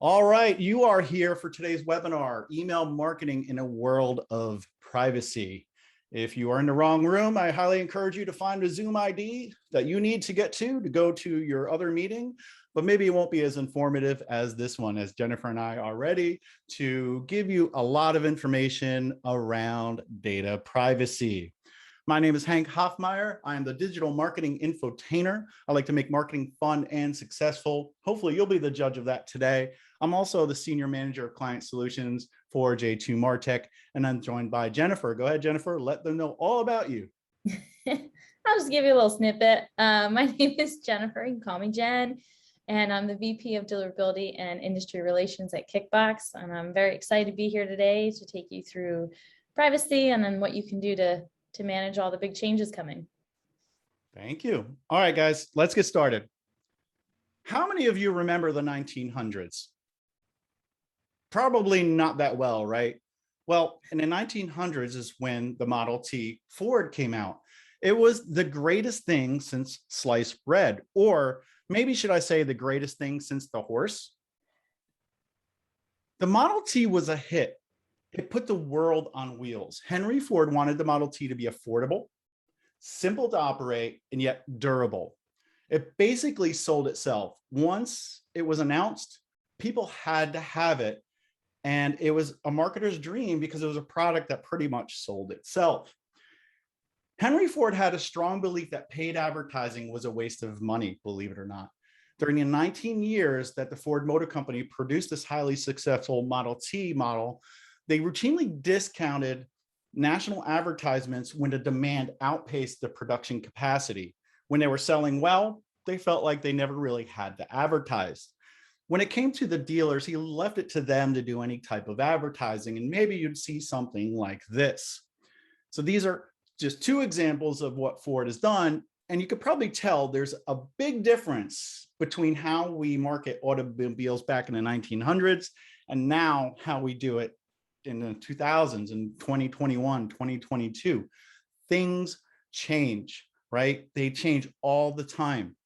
All right, you are here for today's webinar, Email Marketing in a World of Privacy. If you are in the wrong room, I highly encourage you to find a Zoom ID that you need to get to go to your other meeting, but maybe it won't be as informative as this one, as Jennifer and I are ready to give you a lot of information around data privacy. My name is Hank Hoffmeyer. I am the digital marketing infotainer. I like to make marketing fun and successful. Hopefully you'll be the judge of that today. I'm also the senior manager of client solutions for J2 Martech, and I'm joined by Jennifer. Go ahead, Jennifer, let them know all about you. I'll just give you a little snippet. My name is Jennifer, you can call me Jen, and I'm the VP of Deliverability and Industry Relations at Kickbox. And I'm very excited to be here today to take you through privacy and then what you can do to manage all the big changes coming. Thank you. All right, guys, let's get started. How many of you remember the 1900s? Probably not that well, right? Well, in the 1900s is when the Model T Ford came out. It was the greatest thing since sliced bread, or maybe should I say the greatest thing since the horse? The Model T was a hit. It put the world on wheels. Henry Ford wanted the Model T to be affordable, simple to operate, and yet durable. It basically sold itself. Once it was announced, people had to have it. And it was a marketer's dream because it was a product that pretty much sold itself. Henry Ford had a strong belief that paid advertising was a waste of money, believe it or not. During the 19 years that the Ford Motor Company produced this highly successful Model T model, they routinely discounted national advertisements when the demand outpaced the production capacity. When they were selling well, they felt like they never really had to advertise. When it came to the dealers, he left it to them to do any type of advertising, and maybe you'd see something like this. So these are just two examples of what Ford has done, and you could probably tell there's a big difference between how we market automobiles back in the 1900s and now how we do it in the 2000s and 2021, 2022. Things change, right? They change all the time.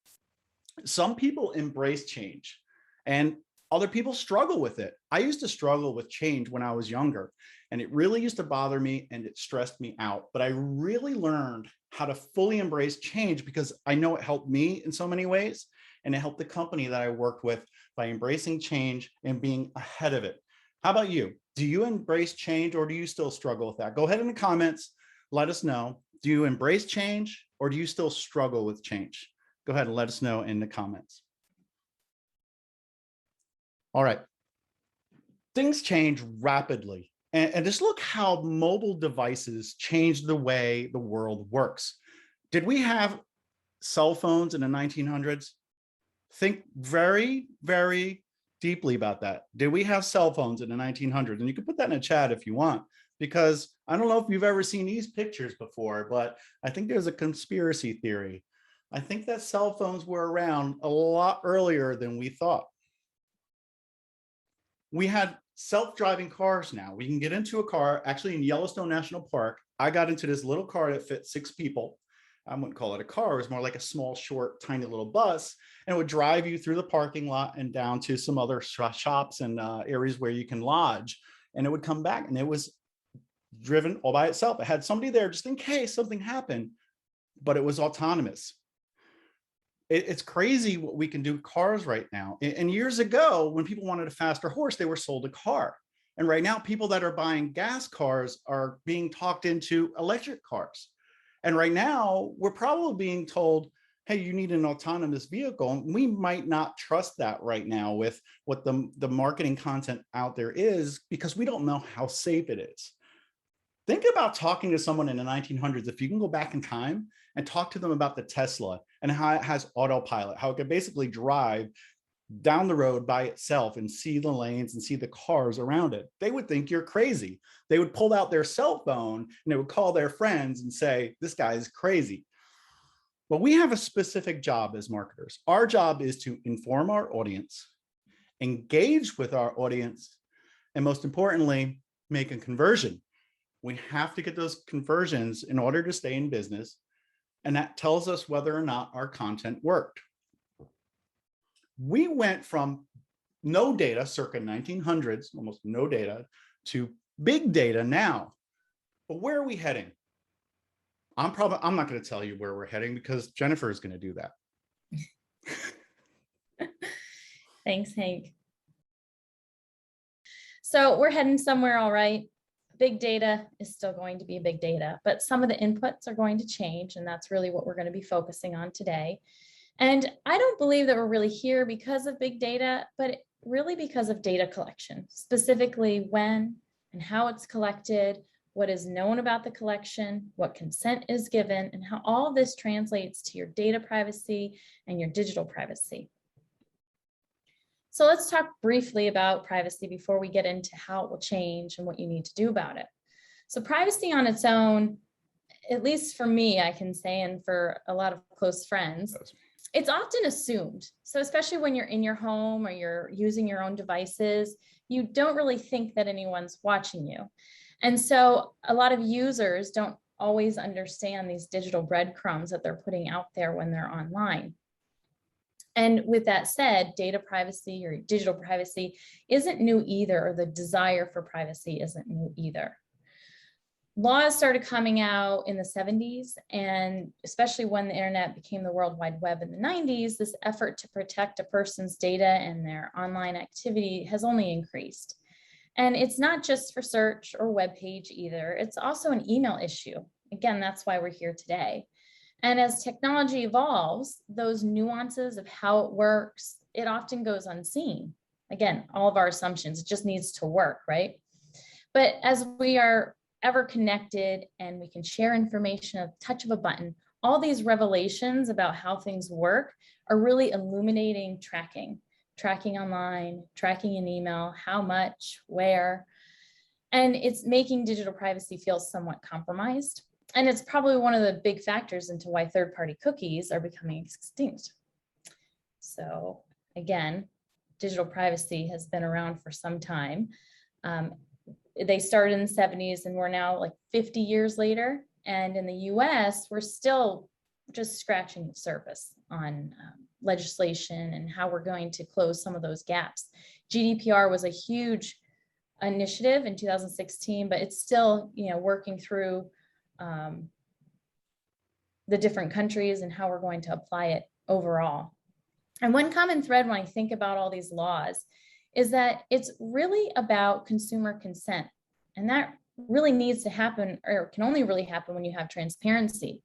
Some people embrace change and other people struggle with it. I used to struggle with change when I was younger, and it really used to bother me and it stressed me out. But I really learned how to fully embrace change because I know it helped me in so many ways, and it helped the company that I worked with by embracing change and being ahead of it. How about you? Do you embrace change or do you still struggle with that? Go ahead in the comments, let us know. Do you embrace change or do you still struggle with change? Go ahead and let us know in the comments. All right, things change rapidly. And just look how mobile devices changed the way the world works. Did we have cell phones in the 1900s? Think very, very deeply about that. Did we have cell phones in the 1900s? And you can put that in a chat if you want, because I don't know if you've ever seen these pictures before, but I think there's a conspiracy theory. I think that cell phones were around a lot earlier than we thought. We had self-driving cars now. We can get into a car. Actually, in Yellowstone National Park, I got into this little car that fit 6 people. I wouldn't call it a car. It was more like a small, short, tiny little bus, and it would drive you through the parking lot and down to some other shops and areas where you can lodge. And it would come back, and it was driven all by itself. It had somebody there just in case something happened, but it was autonomous. It's crazy what we can do with cars right now. And years ago, when people wanted a faster horse, they were sold a car. And right now, people that are buying gas cars are being talked into electric cars. And right now, we're probably being told, hey, you need an autonomous vehicle. And we might not trust that right now with what the marketing content out there is, because we don't know how safe it is. Think about talking to someone in the 1900s. If you can go back in time and talk to them about the Tesla and how it has autopilot, how it can basically drive down the road by itself and see the lanes and see the cars around it, they would think you're crazy. They would pull out their cell phone and they would call their friends and say, this guy is crazy. But we have a specific job as marketers. Our job is to inform our audience, engage with our audience, and most importantly, make a conversion. We have to get those conversions in order to stay in business. And that tells us whether or not our content worked. We went from no data circa 1900s, almost no data, to big data now. But where are we heading? I'm not going to tell you where we're heading because Jennifer is going to do that. Thanks, Hank. So we're heading somewhere, all right. Big data is still going to be big data, but some of the inputs are going to change, and that's really what we're going to be focusing on today. And I don't believe that we're really here because of big data, but really because of data collection, specifically when and how it's collected, what is known about the collection, what consent is given, and how all of this translates to your data privacy and your digital privacy. So let's talk briefly about privacy before we get into how it will change and what you need to do about it. So privacy on its own, at least for me, I can say, and for a lot of close friends, it's often assumed. So especially when you're in your home or you're using your own devices, you don't really think that anyone's watching you. And so a lot of users don't always understand these digital breadcrumbs that they're putting out there when they're online. And with that said, data privacy or digital privacy isn't new either, or the desire for privacy isn't new either. Laws started coming out in the 70s, and especially when the internet became the World Wide Web in the 90s, this effort to protect a person's data and their online activity has only increased. And it's not just for search or web page either, it's also an email issue. Again, that's why we're here today. And as technology evolves, those nuances of how it works, it often goes unseen. Again, all of our assumptions, it just needs to work, right? But as we are ever connected and we can share information at the touch of a button, all these revelations about how things work are really illuminating tracking online, tracking in email, how much, where, and it's making digital privacy feel somewhat compromised. And it's probably one of the big factors into why third-party cookies are becoming extinct. So again, digital privacy has been around for some time. They started in the 70s and we're now like 50 years later. And in the US, we're still just scratching the surface on legislation and how we're going to close some of those gaps. GDPR was a huge initiative in 2016, but it's still, working through the different countries and how we're going to apply it overall. And one common thread when I think about all these laws is that it's really about consumer consent. And that really needs to happen, or can only really happen when you have transparency.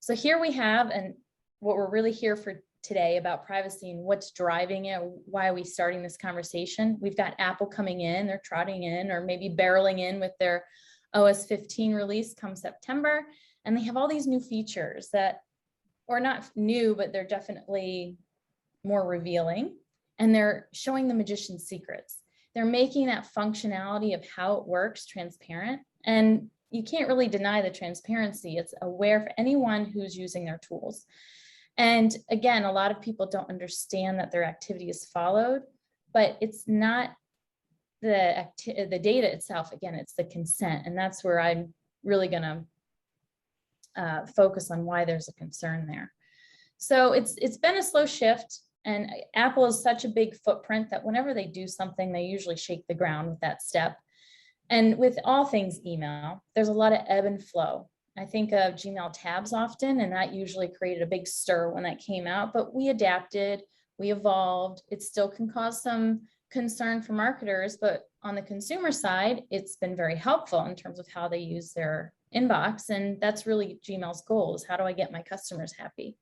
So here we have, and what we're really here for today about privacy and what's driving it, why are we starting this conversation? We've got Apple coming in, they're trotting in, or maybe barreling in with their OS 15 release come September. And they have all these new features that are not new, but they're definitely more revealing. And they're showing the magician's secrets. They're making that functionality of how it works transparent. And you can't really deny the transparency. It's aware for anyone who's using their tools. And again, a lot of people don't understand that their activity is followed, but it's not the data itself. Again, it's the consent. And that's where I'm really going to focus on why there's a concern there. So it's been a slow shift, and Apple is such a big footprint that whenever they do something, they usually shake the ground with that step. And with all things email, there's a lot of ebb and flow. I think of Gmail tabs often, and that usually created a big stir when that came out, but we adapted, we evolved. It still can cause some concern for marketers, but on the consumer side, it's been very helpful in terms of how they use their inbox. And that's really Gmail's goal, is how do I get my customers happy?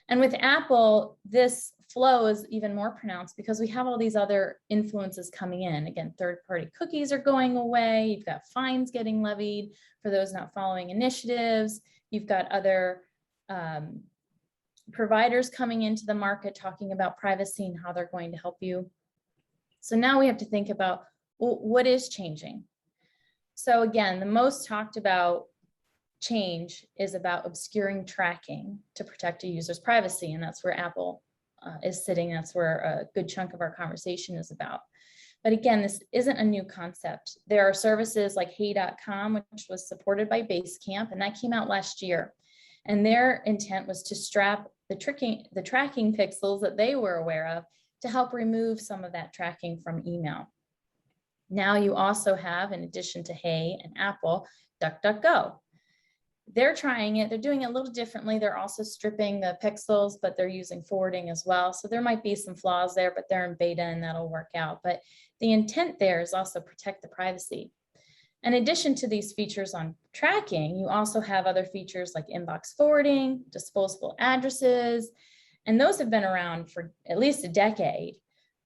And with Apple, this flow is even more pronounced because we have all these other influences coming in. Again, third-party cookies are going away. You've got fines getting levied for those not following initiatives. You've got other providers coming into the market talking about privacy and how they're going to help you. So now we have to think about, well, what is changing? So again, the most talked about change is about obscuring tracking to protect a user's privacy. And that's where Apple is sitting. That's where a good chunk of our conversation is about. But again, this isn't a new concept. There are services like Hey.com, which was supported by Basecamp, and that came out last year. And their intent was to strap the tracking pixels that they were aware of to help remove some of that tracking from email. Now you also have, in addition to Hey and Apple, DuckDuckGo. They're trying it. They're doing it a little differently. They're also stripping the pixels, but they're using forwarding as well. So there might be some flaws there, but they're in beta and that'll work out. But the intent there is also protect the privacy. In addition to these features on tracking, you also have other features like inbox forwarding, disposable addresses, and those have been around for at least a decade,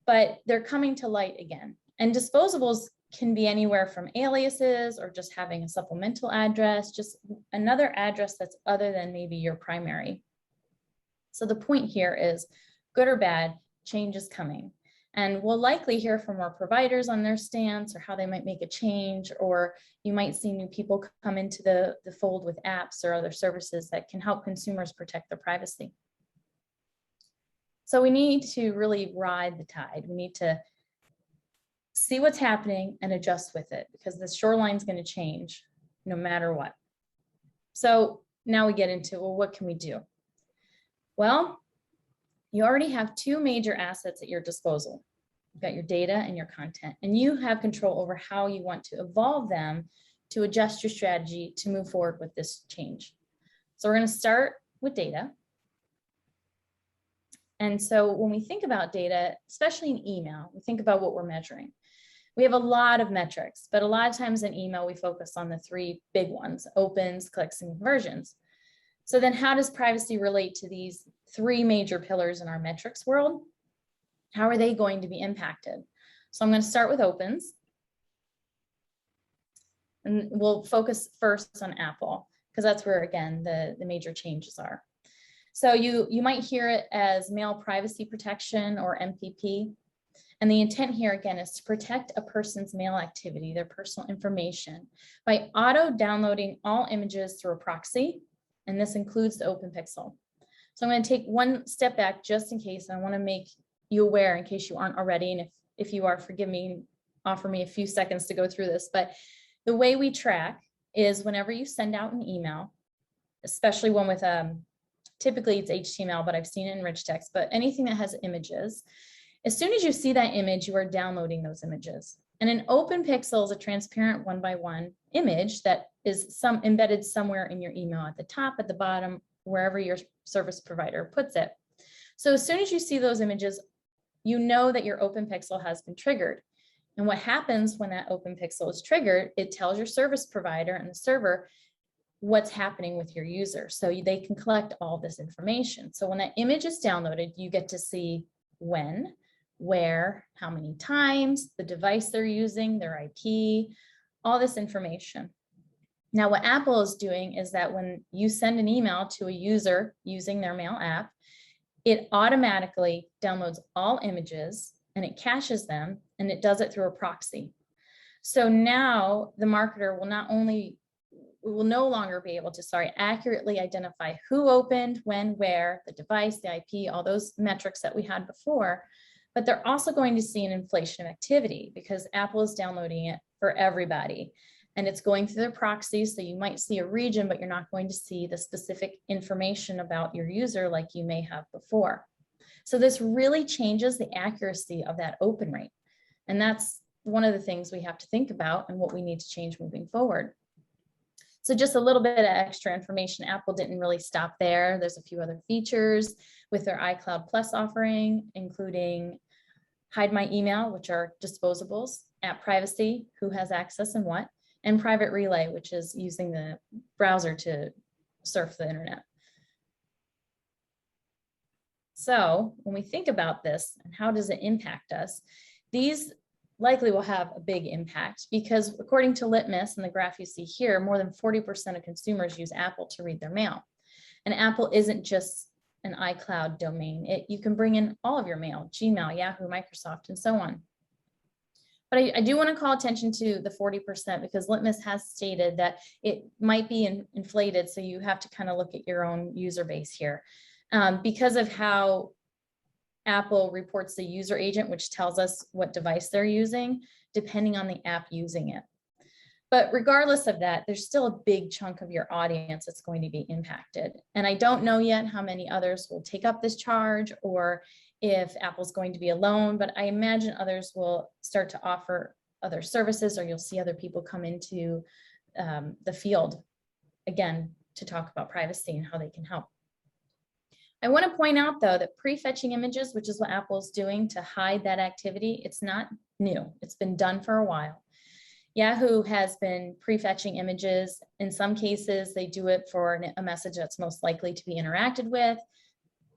but they're coming to light again. And disposables can be anywhere from aliases or just having a supplemental address, just another address that's other than maybe your primary. So the point here is, good or bad, change is coming. And we'll likely hear from our providers on their stance or how they might make a change, or you might see new people come into the fold with apps or other services that can help consumers protect their privacy. So we need to really ride the tide. We need to see what's happening and adjust with it, because the shoreline is going to change no matter what. So now we get into, well, what can we do? Well, you already have two major assets at your disposal. You've got your data and your content, and you have control over how you want to evolve them to adjust your strategy to move forward with this change. So we're going to start with data. And so when we think about data, especially in email, we think about what we're measuring. We have a lot of metrics, but a lot of times in email, we focus on the three big ones: opens, clicks, and conversions. So then how does privacy relate to these three major pillars in our metrics world? How are they going to be impacted? So I'm going to start with opens. And we'll focus first on Apple, because that's where, again, the major changes are. So you might hear it as mail privacy protection, or MPP. And the intent here, again, is to protect a person's mail activity, their personal information, by auto-downloading all images through a proxy. And this includes the OpenPixel. So I'm going to take one step back just in case. I want to make you aware in case you aren't already. And if you are, forgive me, offer me a few seconds to go through this. But the way we track is whenever you send out an email, especially one with, typically it's HTML, but I've seen it in rich text, but anything that has images, as soon as you see that image, you are downloading those images. And an OpenPixel is a transparent 1x1 image that is embedded somewhere in your email, at the top, at the bottom, wherever your service provider puts it. So as soon as you see those images, you know that your OpenPixel has been triggered. And what happens when that OpenPixel is triggered, it tells your service provider and the server what's happening with your user. So they can collect all this information. So when that image is downloaded, you get to see when, where, how many times, the device they're using, their IP, all this information. Now, what Apple is doing is that when you send an email to a user using their mail app, it automatically downloads all images and it caches them, and it does it through a proxy. So now the marketer will no longer be able to, accurately identify who opened, when, where, the device, the IP, all those metrics that we had before, but they're also going to see an inflation of activity because Apple is downloading it for everybody. And it's going through their proxies, so you might see a region, but you're not going to see the specific information about your user like you may have before. So this really changes the accuracy of that open rate. And that's one of the things we have to think about and what we need to change moving forward. So just a little bit of extra information. Apple didn't really stop there. There's a few other features with their iCloud Plus offering, including Hide My Email, which are disposables, App Privacy, who has access and what, and Private Relay, which is using the browser to surf the internet. So when we think about this and how does it impact us, these likely will have a big impact because according to Litmus and the graph you see here, more than 40% of consumers use Apple to read their mail. And Apple isn't just an iCloud domain. You can bring in all of your mail, Gmail, Yahoo, Microsoft, and so on. But I do want to call attention to the 40% because Litmus has stated that it might be inflated. So you have to kind of look at your own user base here because of how Apple reports the user agent, which tells us what device they're using, depending on the app using it. But regardless of that, there's still a big chunk of your audience that's going to be impacted. And I don't know yet how many others will take up this charge or if Apple's going to be alone, but I imagine others will start to offer other services, or you'll see other people come into the field again to talk about privacy and how they can help. I want to point out though that prefetching images, which is what Apple's doing to hide that activity, it's not new. It's been done for a while. Yahoo has been prefetching images. In some cases, they do it for a message that's most likely to be interacted with.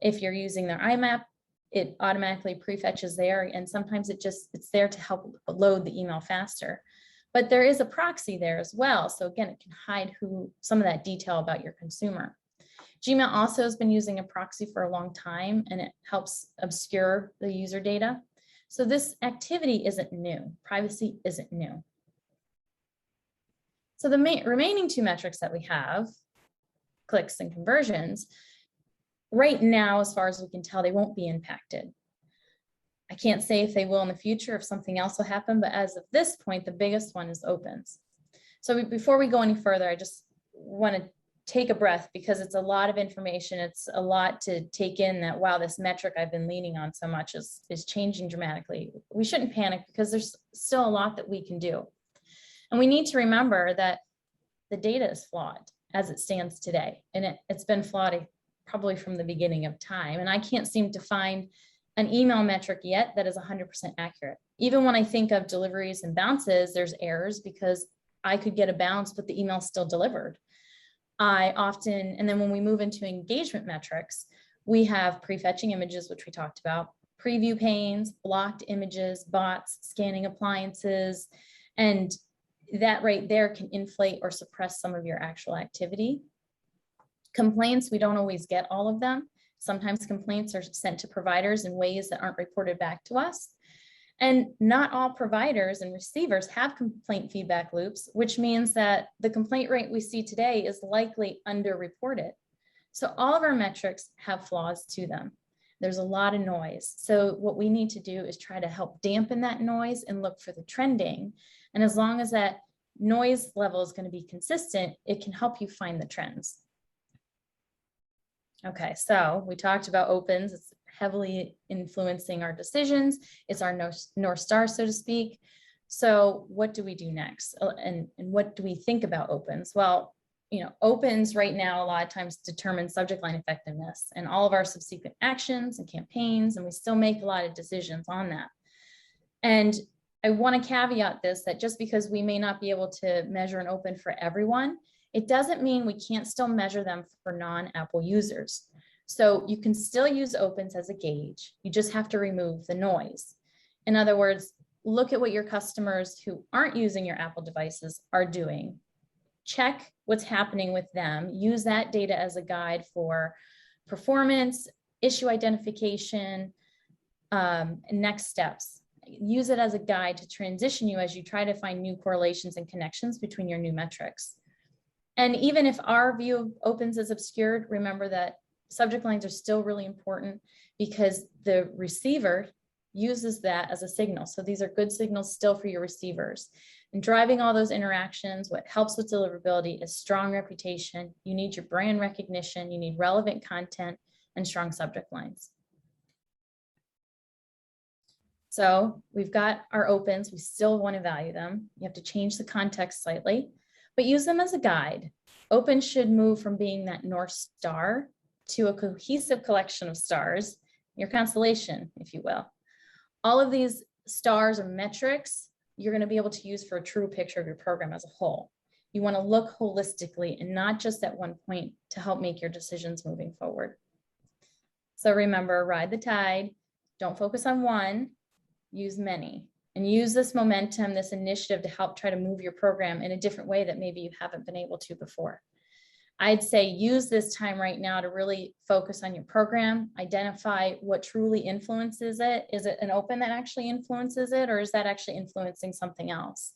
If you're using their IMAP, it automatically prefetches there, and sometimes it's there to help load the email faster. But there is a proxy there as well. So again, it can hide some of that detail about your consumer. Gmail also has been using a proxy for a long time, and it helps obscure the user data. So this activity isn't new. Privacy isn't new. So the remaining two metrics that we have, clicks and conversions, right now, as far as we can tell, they won't be impacted. I can't say if they will in the future, if something else will happen, but as of this point, the biggest one is opens. So before we go any further, I just want to take a breath because it's a lot of information. It's a lot to take in that, wow, this metric I've been leaning on so much is changing dramatically. We shouldn't panic because there's still a lot that we can do. And we need to remember that the data is flawed as it stands today. And it's been flawed probably from the beginning of time. And I can't seem to find an email metric yet that is 100% accurate. Even when I think of deliveries and bounces, there's errors because I could get a bounce, but the email's still delivered. And then when we move into engagement metrics, we have prefetching images, which we talked about, preview panes, blocked images, bots, scanning appliances, and that right there can inflate or suppress some of your actual activity. Complaints, we don't always get all of them. Sometimes complaints are sent to providers in ways that aren't reported back to us. And not all providers and receivers have complaint feedback loops, which means that the complaint rate we see today is likely underreported. So all of our metrics have flaws to them. There's a lot of noise. So what we need to do is try to help dampen that noise and look for the trending. And as long as that noise level is going to be consistent, it can help you find the trends. Okay, so we talked about opens. It's heavily influencing our decisions. It's our North Star, so to speak. So what do we do next? And what do we think about opens? Well, opens right now a lot of times determine subject line effectiveness and all of our subsequent actions and campaigns, and we still make a lot of decisions on that. And I want to caveat this, that just because we may not be able to measure an open for everyone, it doesn't mean we can't still measure them for non-Apple users. So you can still use opens as a gauge. You just have to remove the noise. In other words, look at what your customers who aren't using your Apple devices are doing. Check what's happening with them. Use that data as a guide for performance, issue identification, and next steps. Use it as a guide to transition you as you try to find new correlations and connections between your new metrics. And even if our view of opens is obscured, remember that subject lines are still really important because the receiver uses that as a signal. So these are good signals still for your receivers. And driving all those interactions, what helps with deliverability is strong reputation. You need your brand recognition, you need relevant content and strong subject lines. So we've got our opens, we still want to value them. You have to change the context slightly, but use them as a guide. Opens should move from being that North Star to a cohesive collection of stars, your constellation, if you will. All of these stars or metrics, you're going to be able to use for a true picture of your program as a whole. You want to look holistically and not just at one point to help make your decisions moving forward. So remember, ride the tide. Don't focus on one, use many. And use this momentum, this initiative to help try to move your program in a different way that maybe you haven't been able to before. I'd say use this time right now to really focus on your program, identify what truly influences it. Is it an open that actually influences it, or is that actually influencing something else?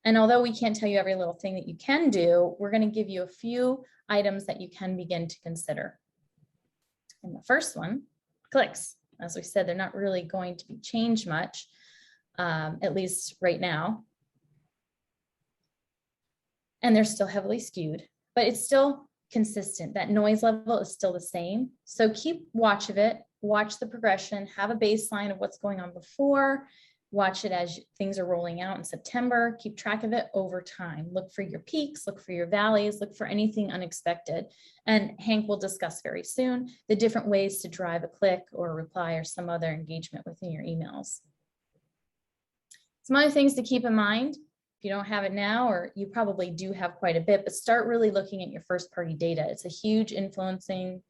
And although we can't tell you every little thing that you can do, we're going to give you a few items that you can begin to consider. And the first one, clicks. As we said, they're not really going to be changed much, at least right now. and they're still heavily skewed, but it's still consistent. That noise level is still the same. So keep watch of it, watch the progression, have a baseline of what's going on before, watch it as things are rolling out in September, keep track of it over time. Look for your peaks, look for your valleys, look for anything unexpected. And Hank will discuss very soon the different ways to drive a click or a reply or some other engagement within your emails. Some other things to keep in mind, if you don't have it now, or you probably do have quite a bit, but start really looking at your first party data. It's a huge influencing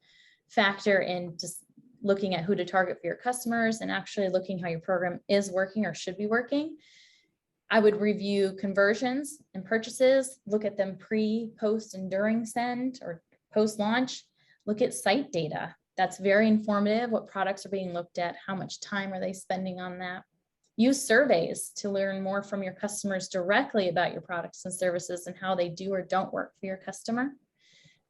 factor in just looking at who to target for your customers and actually looking how your program is working or should be working. I would review conversions and purchases, look at them pre, post, and during send or post launch. Look at site data. That's very informative. What products are being looked at? How much time are they spending on that? Use surveys to learn more from your customers directly about your products and services and how they do or don't work for your customer.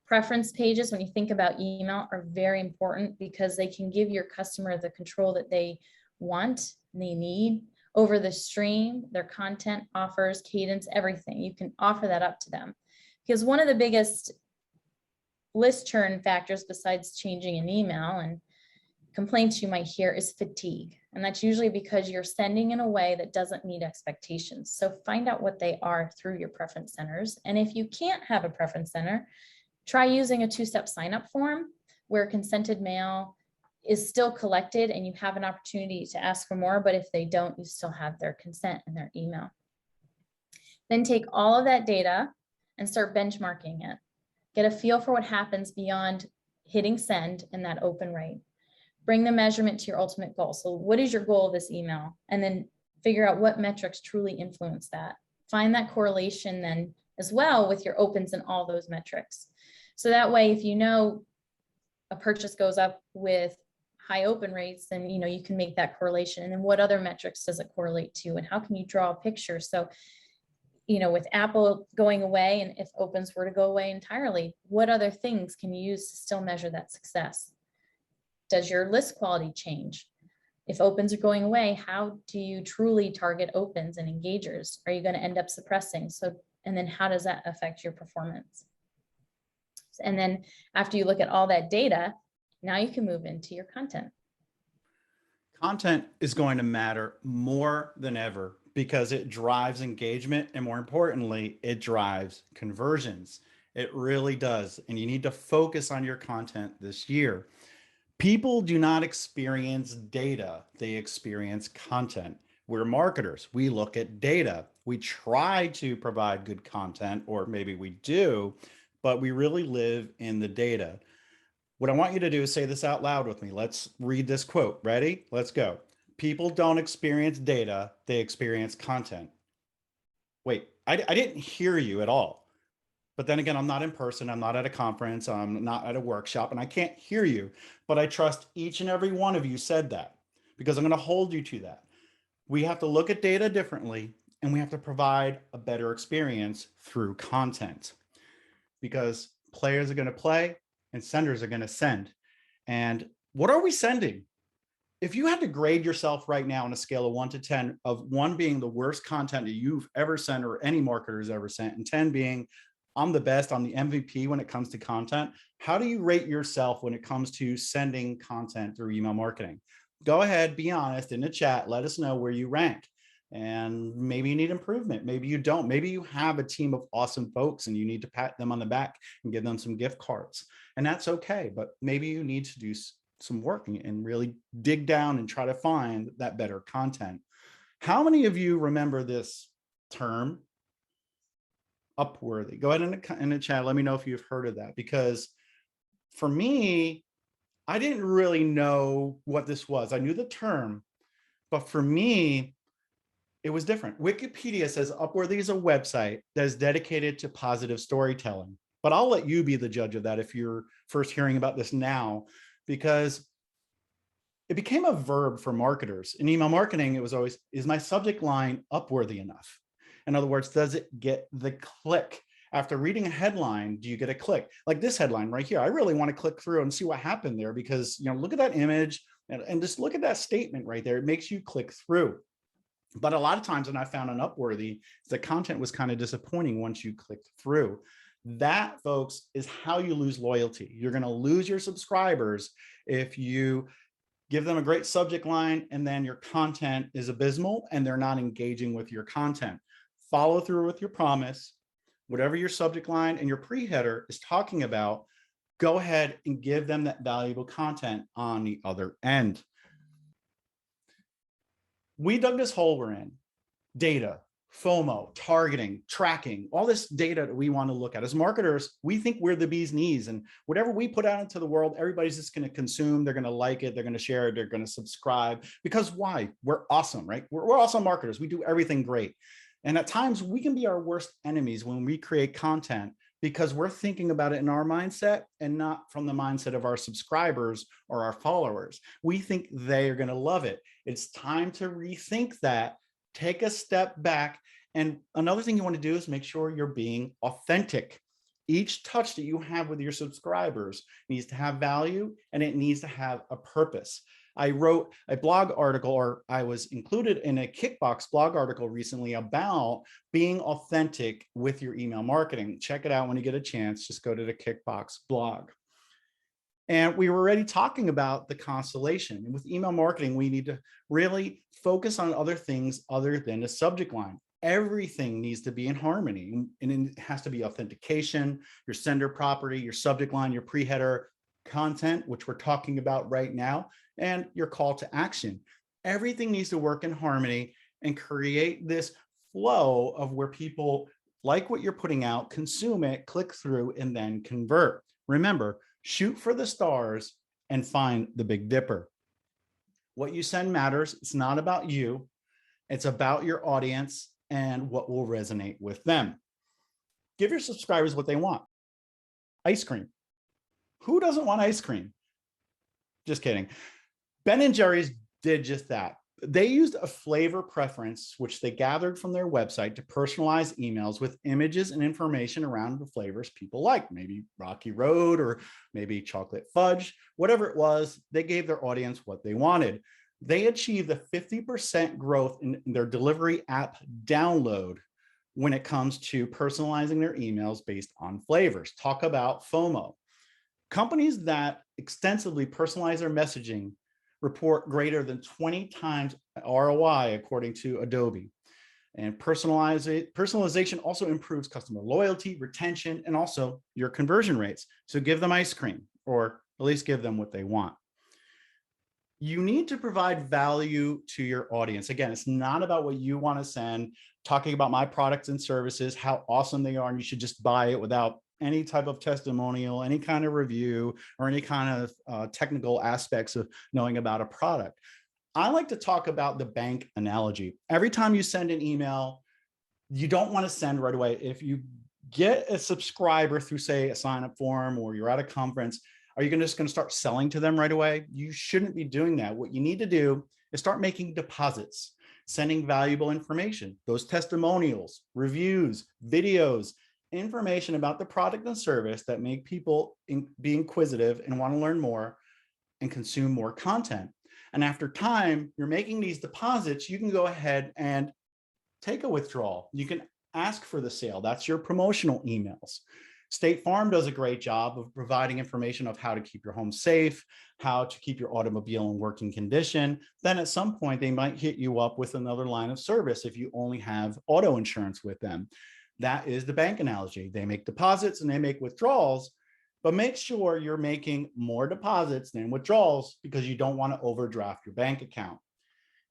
Preference pages, when you think about email, are very important because they can give your customer the control that they want and they need over the stream, their content, offers, cadence, everything. You can offer that up to them. Because one of the biggest list churn factors besides changing an email and complaints you might hear is fatigue. And that's usually because you're sending in a way that doesn't meet expectations. So find out what they are through your preference centers. And if you can't have a preference center, try using a two-step sign-up form where consented mail is still collected and you have an opportunity to ask for more, but if they don't, you still have their consent and their email. Then take all of that data and start benchmarking it. Get a feel for what happens beyond hitting send and that open rate. Bring the measurement to your ultimate goal. So what is your goal of this email? And then figure out what metrics truly influence that. Find that correlation then as well with your opens and all those metrics. So that way, if you know a purchase goes up with high open rates, then you can make that correlation. And then what other metrics does it correlate to? And how can you draw a picture? So, with Apple going away, and if opens were to go away entirely, what other things can you use to still measure that success? Does your list quality change? If opens are going away, how do you truly target opens and engagers? Are you going to end up suppressing? And then how does that affect your performance? And then after you look at all that data, now you can move into your content. Content is going to matter more than ever because it drives engagement, and more importantly, it drives conversions. It really does. And you need to focus on your content this year. People do not experience data, they experience content. We're marketers. We look at data. We try to provide good content, or maybe we do, but we really live in the data. What I want you to do is say this out loud with me. Let's read this quote. Ready? Let's go. People don't experience data, they experience content. Wait, I didn't hear you at all. But then again, I'm not in person. I'm not at a conference. I'm not at a workshop, and I can't hear you. But I trust each and every one of you said that, because I'm going to hold you to that. We have to look at data differently, and we have to provide a better experience through content, because players are going to play and senders are going to send. And what are we sending? If you had to grade yourself right now on a scale of 1 to 10, of 1 being the worst content that you've ever sent or any marketer's ever sent, and 10 being I'm the best, I'm the MVP when it comes to content, how do you rate yourself when it comes to sending content through email marketing? Go ahead, be honest in the chat, let us know where you rank. And maybe you need improvement, maybe you don't. Maybe you have a team of awesome folks and you need to pat them on the back and give them some gift cards. And that's okay, but maybe you need to do some work and really dig down and try to find that better content. How many of you remember this term, Upworthy? Go ahead in the chat, let me know if you've heard of that, because for me, I didn't really know what this was. I knew the term, but for me, it was different. Wikipedia says Upworthy is a website that is dedicated to positive storytelling, but I'll let you be the judge of that if you're first hearing about this now, because it became a verb for marketers. In email marketing, it was always, is my subject line Upworthy enough? In other words, does it get the click? After reading a headline, do you get a click? Like this headline right here. I really want to click through and see what happened there, because look at that image and just look at that statement right there. It makes you click through. But a lot of times, and I found on Upworthy, the content was kind of disappointing once you clicked through. That, folks, is how you lose loyalty. You're going to lose your subscribers if you give them a great subject line and then your content is abysmal and they're not engaging with your content. Follow through with your promise. Whatever your subject line and your pre-header is talking about, go ahead and give them that valuable content on the other end. We dug this hole we're in. Data, FOMO, targeting, tracking, all this data that we want to look at. As marketers, we think we're the bee's knees, and whatever we put out into the world, everybody's just going to consume, they're going to like it, they're going to share it, they're going to subscribe. Because why? We're awesome, right? We're awesome marketers. We do everything great. And at times we can be our worst enemies when we create content because we're thinking about it in our mindset and not from the mindset of our subscribers or our followers. We think they are going to love it. It's time to rethink that. Take a step back. And another thing you want to do is make sure you're being authentic. Each touch that you have with your subscribers needs to have value and it needs to have a purpose. I wrote a blog article, or I was included in a Kickbox blog article recently about being authentic with your email marketing. Check it out when you get a chance. Just go to the Kickbox blog. And we were already talking about the constellation. And with email marketing, we need to really focus on other things other than the subject line. Everything needs to be in harmony, and it has to be authentication, your sender property, your subject line, your pre-header content, which we're talking about right now, and your call to action. Everything needs to work in harmony and create this flow of where people like what you're putting out, consume it, click through, and then convert. Remember, shoot for the stars and find the Big Dipper. What you send matters. It's not about you. It's about your audience and what will resonate with them. Give your subscribers what they want. Ice cream. Who doesn't want ice cream? Just kidding. Ben & Jerry's did just that. They used a flavor preference, which they gathered from their website, to personalize emails with images and information around the flavors people like, maybe Rocky Road or maybe chocolate fudge, whatever it was. They gave their audience what they wanted. They achieved a 50% growth in their delivery app download when it comes to personalizing their emails based on flavors. Talk about FOMO. Companies that extensively personalize their messaging report greater than 20 times ROI, according to Adobe. And personalization also improves customer loyalty, retention, and also your conversion rates. So give them ice cream, or at least give them what they want. You need to provide value to your audience. Again, it's not about what you want to send, talking about my products and services, how awesome they are, and you should just buy it without any type of testimonial, any kind of review, or any kind of technical aspects of knowing about a product. I like to talk about the bank analogy. Every time you send an email, you don't want to send right away. If you get a subscriber through, say, a sign-up form, or you're at a conference, are you just going to start selling to them right away? You shouldn't be doing that. What you need to do is start making deposits, sending valuable information, those testimonials, reviews, videos, information about the product and service that make people be inquisitive and want to learn more and consume more content. And after time, you're making these deposits, you can go ahead and take a withdrawal. You can ask for the sale. That's your promotional emails. State Farm does a great job of providing information of how to keep your home safe, how to keep your automobile in working condition. Then at some point, they might hit you up with another line of service if you only have auto insurance with them. That is the bank analogy. They make deposits and they make withdrawals, but make sure you're making more deposits than withdrawals, because you don't want to overdraft your bank account.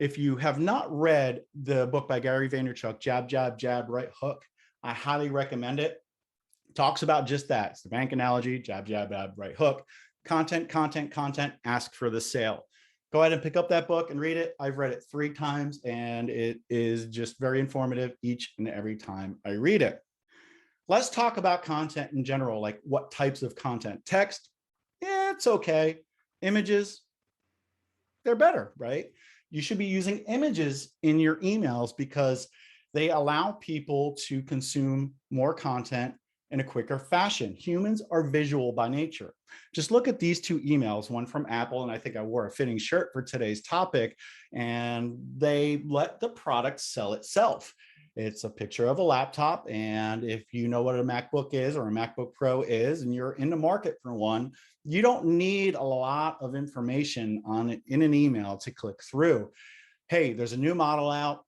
If you have not read the book by Gary Vaynerchuk, Jab, Jab, Jab, Right Hook, I highly recommend it. Talks about just that. It's the bank analogy, jab, jab, jab, right hook, content, content, content, ask for the sale. Go ahead and pick up that book and read it. I've read it 3 times and it is just very informative each and every time I read it. Let's talk about content in general, like what types of content. Text, yeah, it's okay. Images, they're better, right? You should be using images in your emails because they allow people to consume more content in a quicker fashion. Humans are visual by nature. Just look at these two emails, one from Apple, and I think I wore a fitting shirt for today's topic, and they let the product sell itself. It's a picture of a laptop, and if you know what a MacBook is or a MacBook Pro is, and you're in the market for one, you don't need a lot of information on it in an email to click through. Hey, there's a new model out.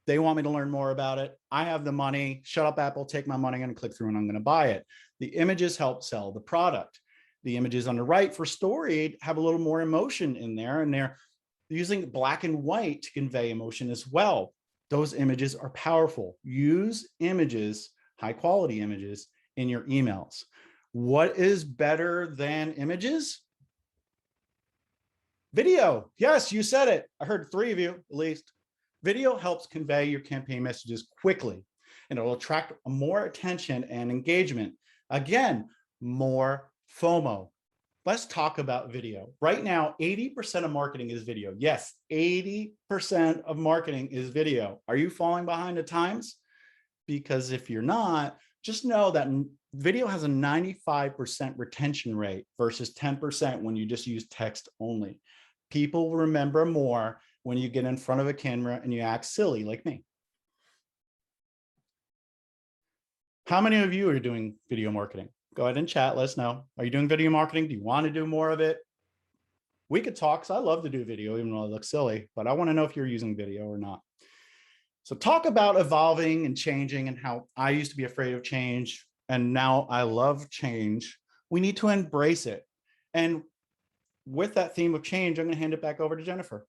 They want me to learn more about it. I have the money. Shut up, Apple, take my money, I'm going to click through and I'm going to buy it. The images help sell the product. The images on the right for Story have a little more emotion in there, and they're using black and white to convey emotion as well. Those images are powerful. Use images, high quality images, in your emails. What is better than images? Video. Yes, you said it. I heard 3 of you at least. Video helps convey your campaign messages quickly, and it'll attract more attention and engagement. Again, more FOMO. Let's talk about video. Right now, 80% of marketing is video. Yes, 80% of marketing is video. Are you falling behind the times? Because if you're not, just know that video has a 95% retention rate versus 10% when you just use text only. People remember more when you get in front of a camera and you act silly like me. How many of you are doing video marketing? Go ahead and chat, let us know. Are you doing video marketing? Do you want to do more of it? We could talk, because I love to do video, even though I look silly, but I want to know if you're using video or not. So talk about evolving and changing, and how I used to be afraid of change, and now I love change. We need to embrace it. And with that theme of change, I'm going to hand it back over to Jennifer.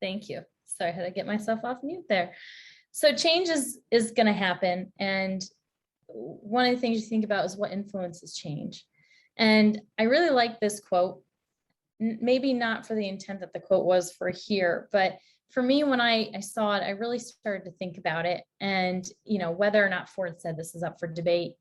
Thank you. Sorry, I had to get myself off mute there. So change is going to happen. And one of the things you think about is what influences change. And I really like this quote, maybe not for the intent that the quote was for here, but for me, when I saw it, I really started to think about it. And, you know, whether or not Ford said this is up for debate,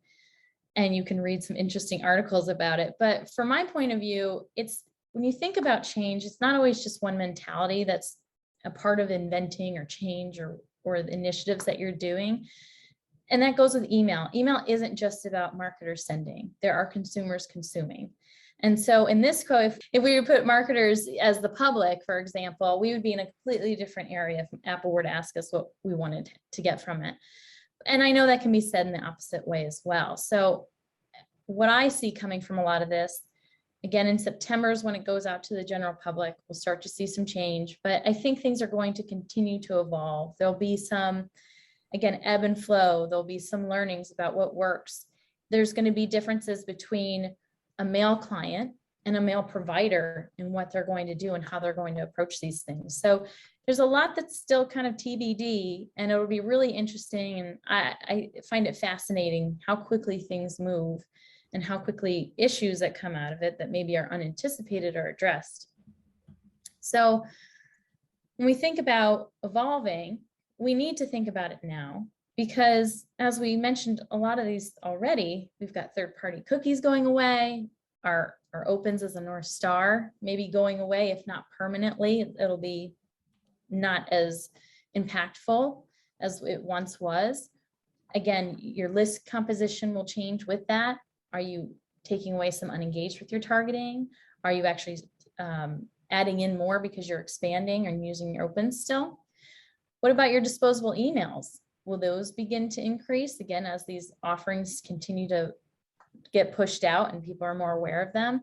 and you can read some interesting articles about it. But from my point of view, it's when you think about change, it's not always just one mentality that's a part of inventing or change or the initiatives that you're doing. And that goes with email. Email isn't just about marketers sending. There are consumers consuming. And so in this quote, if we would put marketers as the public, for example, we would be in a completely different area if Apple were to ask us what we wanted to get from it. And I know that can be said in the opposite way as well. So what I see coming from a lot of this, again, in September is when it goes out to the general public, we'll start to see some change, but I think things are going to continue to evolve. There'll be some, again, ebb and flow. There'll be some learnings about what works. There's going to be differences between a mail client and a mail provider and what they're going to do and how they're going to approach these things. So there's a lot that's still kind of TBD, and it will be really interesting. And I find it fascinating how quickly things move and how quickly issues that come out of it that maybe are unanticipated are addressed. So when we think about evolving, we need to think about it now, because as we mentioned, a lot of these already, we've got third-party cookies going away, our opens as a North Star, maybe going away, if not permanently. It'll be not as impactful as it once was. Again, your list composition will change with that. Are you taking away some unengaged with your targeting? Are you actually adding in more because you're expanding and using your opens still? What about your disposable emails? Will those begin to increase again as these offerings continue to get pushed out and people are more aware of them?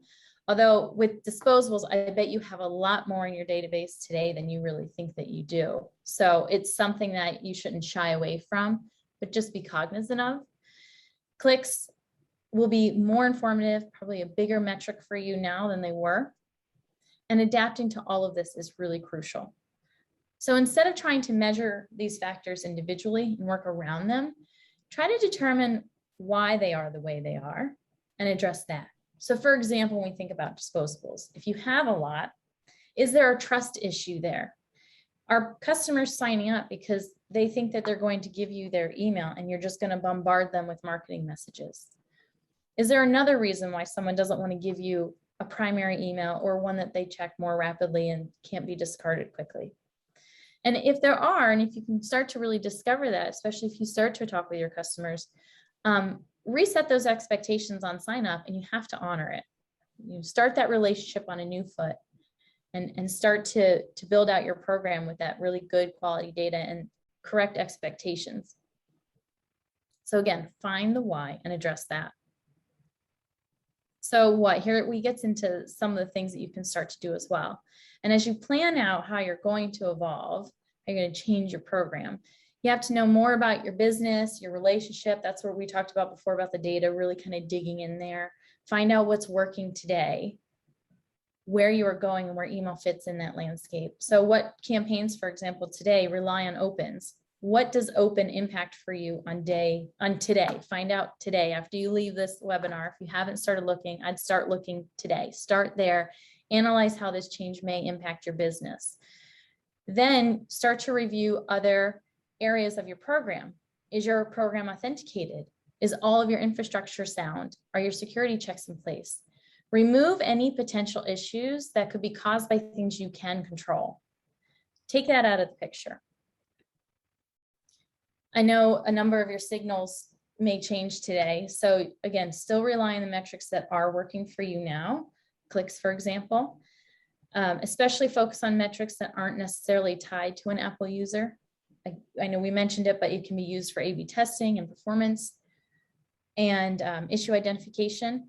Although with disposables, I bet you have a lot more in your database today than you really think that you do. So it's something that you shouldn't shy away from, but just be cognizant of. Clicks will be more informative, probably a bigger metric for you now than they were. And adapting to all of this is really crucial. So instead of trying to measure these factors individually and work around them, try to determine why they are the way they are and address that. So for example, when we think about disposables, if you have a lot, is there a trust issue there? Are customers signing up because they think that they're going to give you their email and you're just going to bombard them with marketing messages? Is there another reason why someone doesn't want to give you a primary email or one that they check more rapidly and can't be discarded quickly? And if there are, and if you can start to really discover that, especially if you start to talk with your customers, reset those expectations on sign up, and you have to honor it. You start that relationship on a new foot, and start to build out your program with that really good quality data and correct expectations. So again, find the why and address that. So here we get into some of the things that you can start to do as well. And as you plan out how you're going to evolve, how you're going to change your program, you have to know more about your business, your relationship. That's what we talked about before about the data, really kind of digging in there. Find out what's working today, where you are going, and where email fits in that landscape. So what campaigns, for example, today rely on opens? What does open impact for you on today? Find out today after you leave this webinar. If you haven't started looking, I'd start looking today. Start there, analyze how this change may impact your business. Then start to review other areas of your program. Is your program authenticated? Is all of your infrastructure sound? Are your security checks in place? Remove any potential issues that could be caused by things you can control. Take that out of the picture. I know a number of your signals may change today. So again, still rely on the metrics that are working for you now, clicks, for example, especially focus on metrics that aren't necessarily tied to an Apple user. I know we mentioned it, but it can be used for A/B testing and performance and issue identification.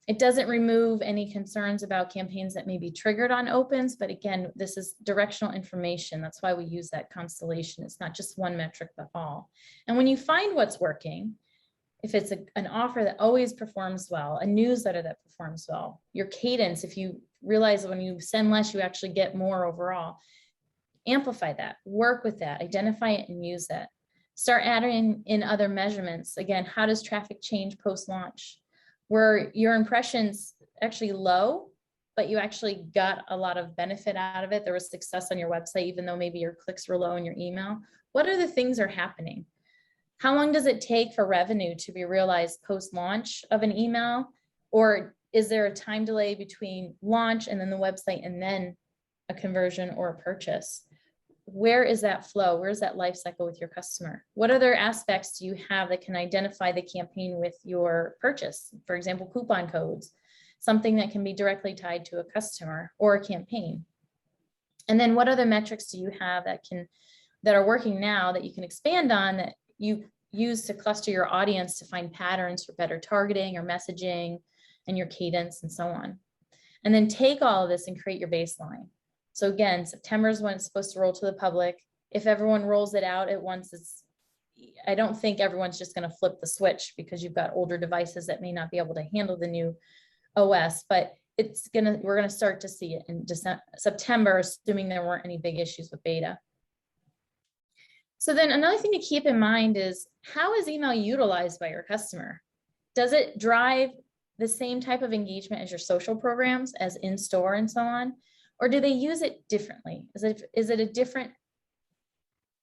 It doesn't remove any concerns about campaigns that may be triggered on opens, but again, this is directional information. That's why we use that constellation. It's not just one metric, but all. And when you find what's working, if it's an offer that always performs well, a newsletter that performs well, your cadence, if you realize that when you send less, you actually get more overall, amplify that, work with that, identify it and use that. Start adding in other measurements. Again, how does traffic change post-launch? Were your impressions actually low, but you actually got a lot of benefit out of it? There was success on your website, even though maybe your clicks were low in your email. What other things are happening? How long does it take for revenue to be realized post-launch of an email? Or is there a time delay between launch and then the website and then a conversion or a purchase? Where is that flow? Where's that life cycle with your customer? What other aspects do you have that can identify the campaign with your purchase? For example, coupon codes, something that can be directly tied to a customer or a campaign. And then what other metrics do you have that are working now that you can expand on, that you use to cluster your audience to find patterns for better targeting or messaging and your cadence and so on. And then take all of this and create your baseline. So again, September is when it's supposed to roll to the public. If everyone rolls it out at once, I don't think everyone's just going to flip the switch, because you've got older devices that may not be able to handle the new OS, but we're going to start to see it in September, assuming there weren't any big issues with beta. So then another thing to keep in mind is, how is email utilized by your customer? Does it drive the same type of engagement as your social programs, as in-store and so on? Or do they use it differently? Is it a different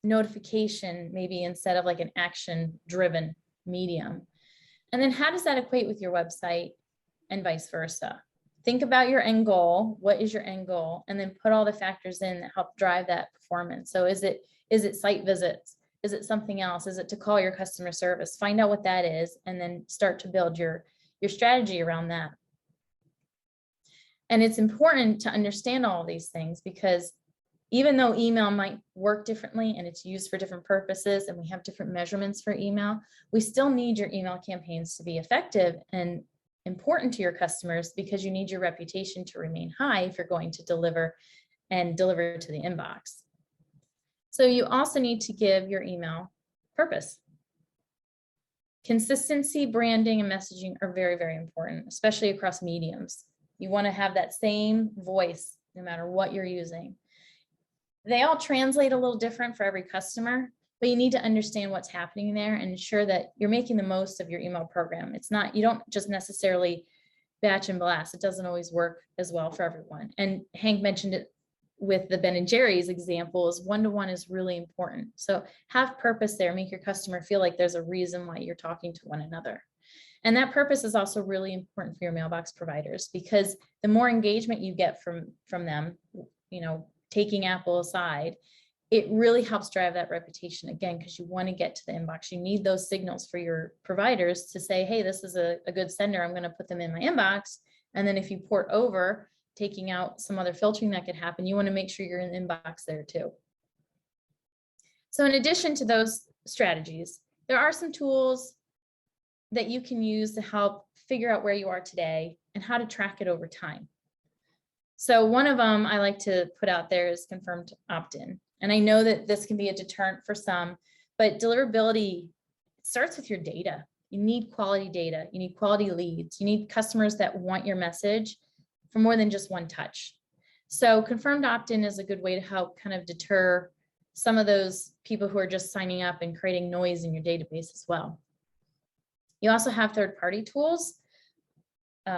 notification, maybe instead of like an action-driven medium? And then how does that equate with your website and vice versa? Think about your end goal. What is your end goal? And then put all the factors in that help drive that performance. So is it site visits? Is it something else? Is it to call your customer service? Find out what that is, and then start to build your strategy around that. And it's important to understand all of these things, because even though email might work differently and it's used for different purposes, and we have different measurements for email, we still need your email campaigns to be effective and important to your customers, because you need your reputation to remain high if you're going to deliver to the inbox. So you also need to give your email purpose. Consistency, branding, and messaging are very, very important, especially across mediums. You want to have that same voice no matter what you're using. They all translate a little different for every customer, but you need to understand what's happening there and ensure that you're making the most of your email program. It's not, you don't just necessarily batch and blast. It doesn't always work as well for everyone. And Hank mentioned it with the Ben & Jerry's example, is one-to-one is really important. So have purpose there, make your customer feel like there's a reason why you're talking to one another. And that purpose is also really important for your mailbox providers, because the more engagement you get from them, taking Apple aside, it really helps drive that reputation again, because you want to get to the inbox. You need those signals for your providers to say, hey, this is a good sender. I'm going to put them in my inbox. And then if you port over, taking out some other filtering that could happen, you want to make sure you're in the inbox there too. So in addition to those strategies, there are some tools that you can use to help figure out where you are today and how to track it over time. So one of them I like to put out there is confirmed opt-in. And I know that this can be a deterrent for some, but deliverability starts with your data. You need quality data, you need quality leads, you need customers that want your message for more than just one touch. So confirmed opt-in is a good way to help kind of deter some of those people who are just signing up and creating noise in your database as well. You also have third-party tools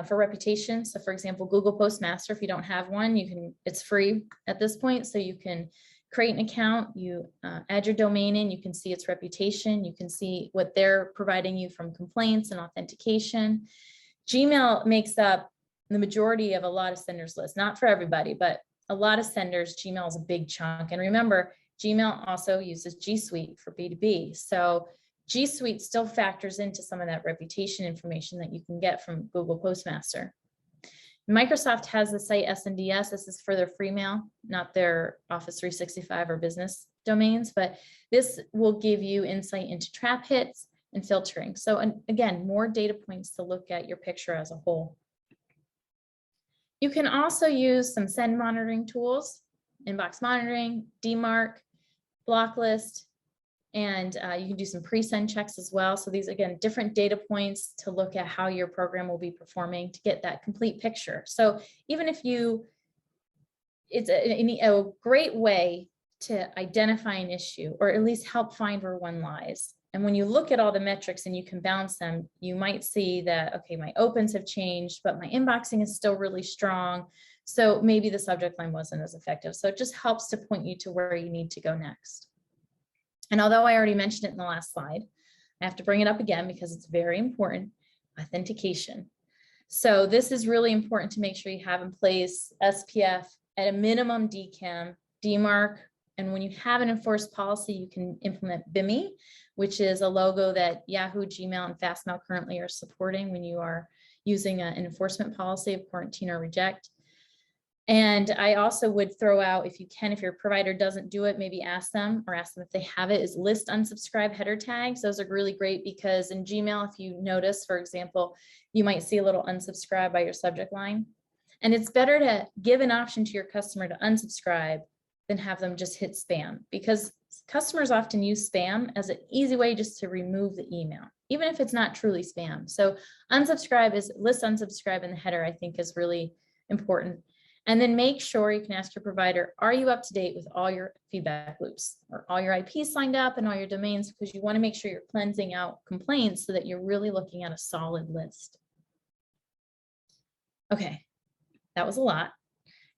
for reputation. So for example, Google Postmaster, if you don't have one, it's free at this point. So you can create an account, you add your domain in, you can see its reputation, you can see what they're providing you from complaints and authentication. Gmail makes up the majority of a lot of senders lists, not for everybody, but a lot of senders, Gmail is a big chunk. And remember, Gmail also uses G Suite for B2B. So G Suite still factors into some of that reputation information that you can get from Google Postmaster. Microsoft has the site SNDS. This is for their free mail, not their Office 365 or business domains, but this will give you insight into trap hits and filtering. So again, more data points to look at your picture as a whole. You can also use some send monitoring tools, inbox monitoring, DMARC, block list, and you can do some pre-send checks as well. So these, again, different data points to look at how your program will be performing to get that complete picture. So even if it's a great way to identify an issue or at least help find where one lies. And when you look at all the metrics and you can balance them, you might see that, okay, my opens have changed, but my inboxing is still really strong. So maybe the subject line wasn't as effective. So it just helps to point you to where you need to go next. And although I already mentioned it in the last slide, I have to bring it up again because it's very important: authentication. So this is really important to make sure you have in place SPF, at a minimum DKIM, DMARC, and when you have an enforced policy, you can implement BIMI, which is a logo that Yahoo, Gmail, and Fastmail currently are supporting when you are using an enforcement policy of quarantine or reject. And I also would throw out, if you can, if your provider doesn't do it, maybe ask them if they have it, is list unsubscribe header tags. Those are really great because in Gmail, if you notice, for example, you might see a little unsubscribe by your subject line. And it's better to give an option to your customer to unsubscribe than have them just hit spam, because customers often use spam as an easy way just to remove the email, even if it's not truly spam. So unsubscribe is list unsubscribe in the header, I think is really important. And then make sure you can ask your provider, are you up to date with all your feedback loops or all your IPs signed up and all your domains? Because you want to make sure you're cleansing out complaints so that you're really looking at a solid list. Okay, that was a lot.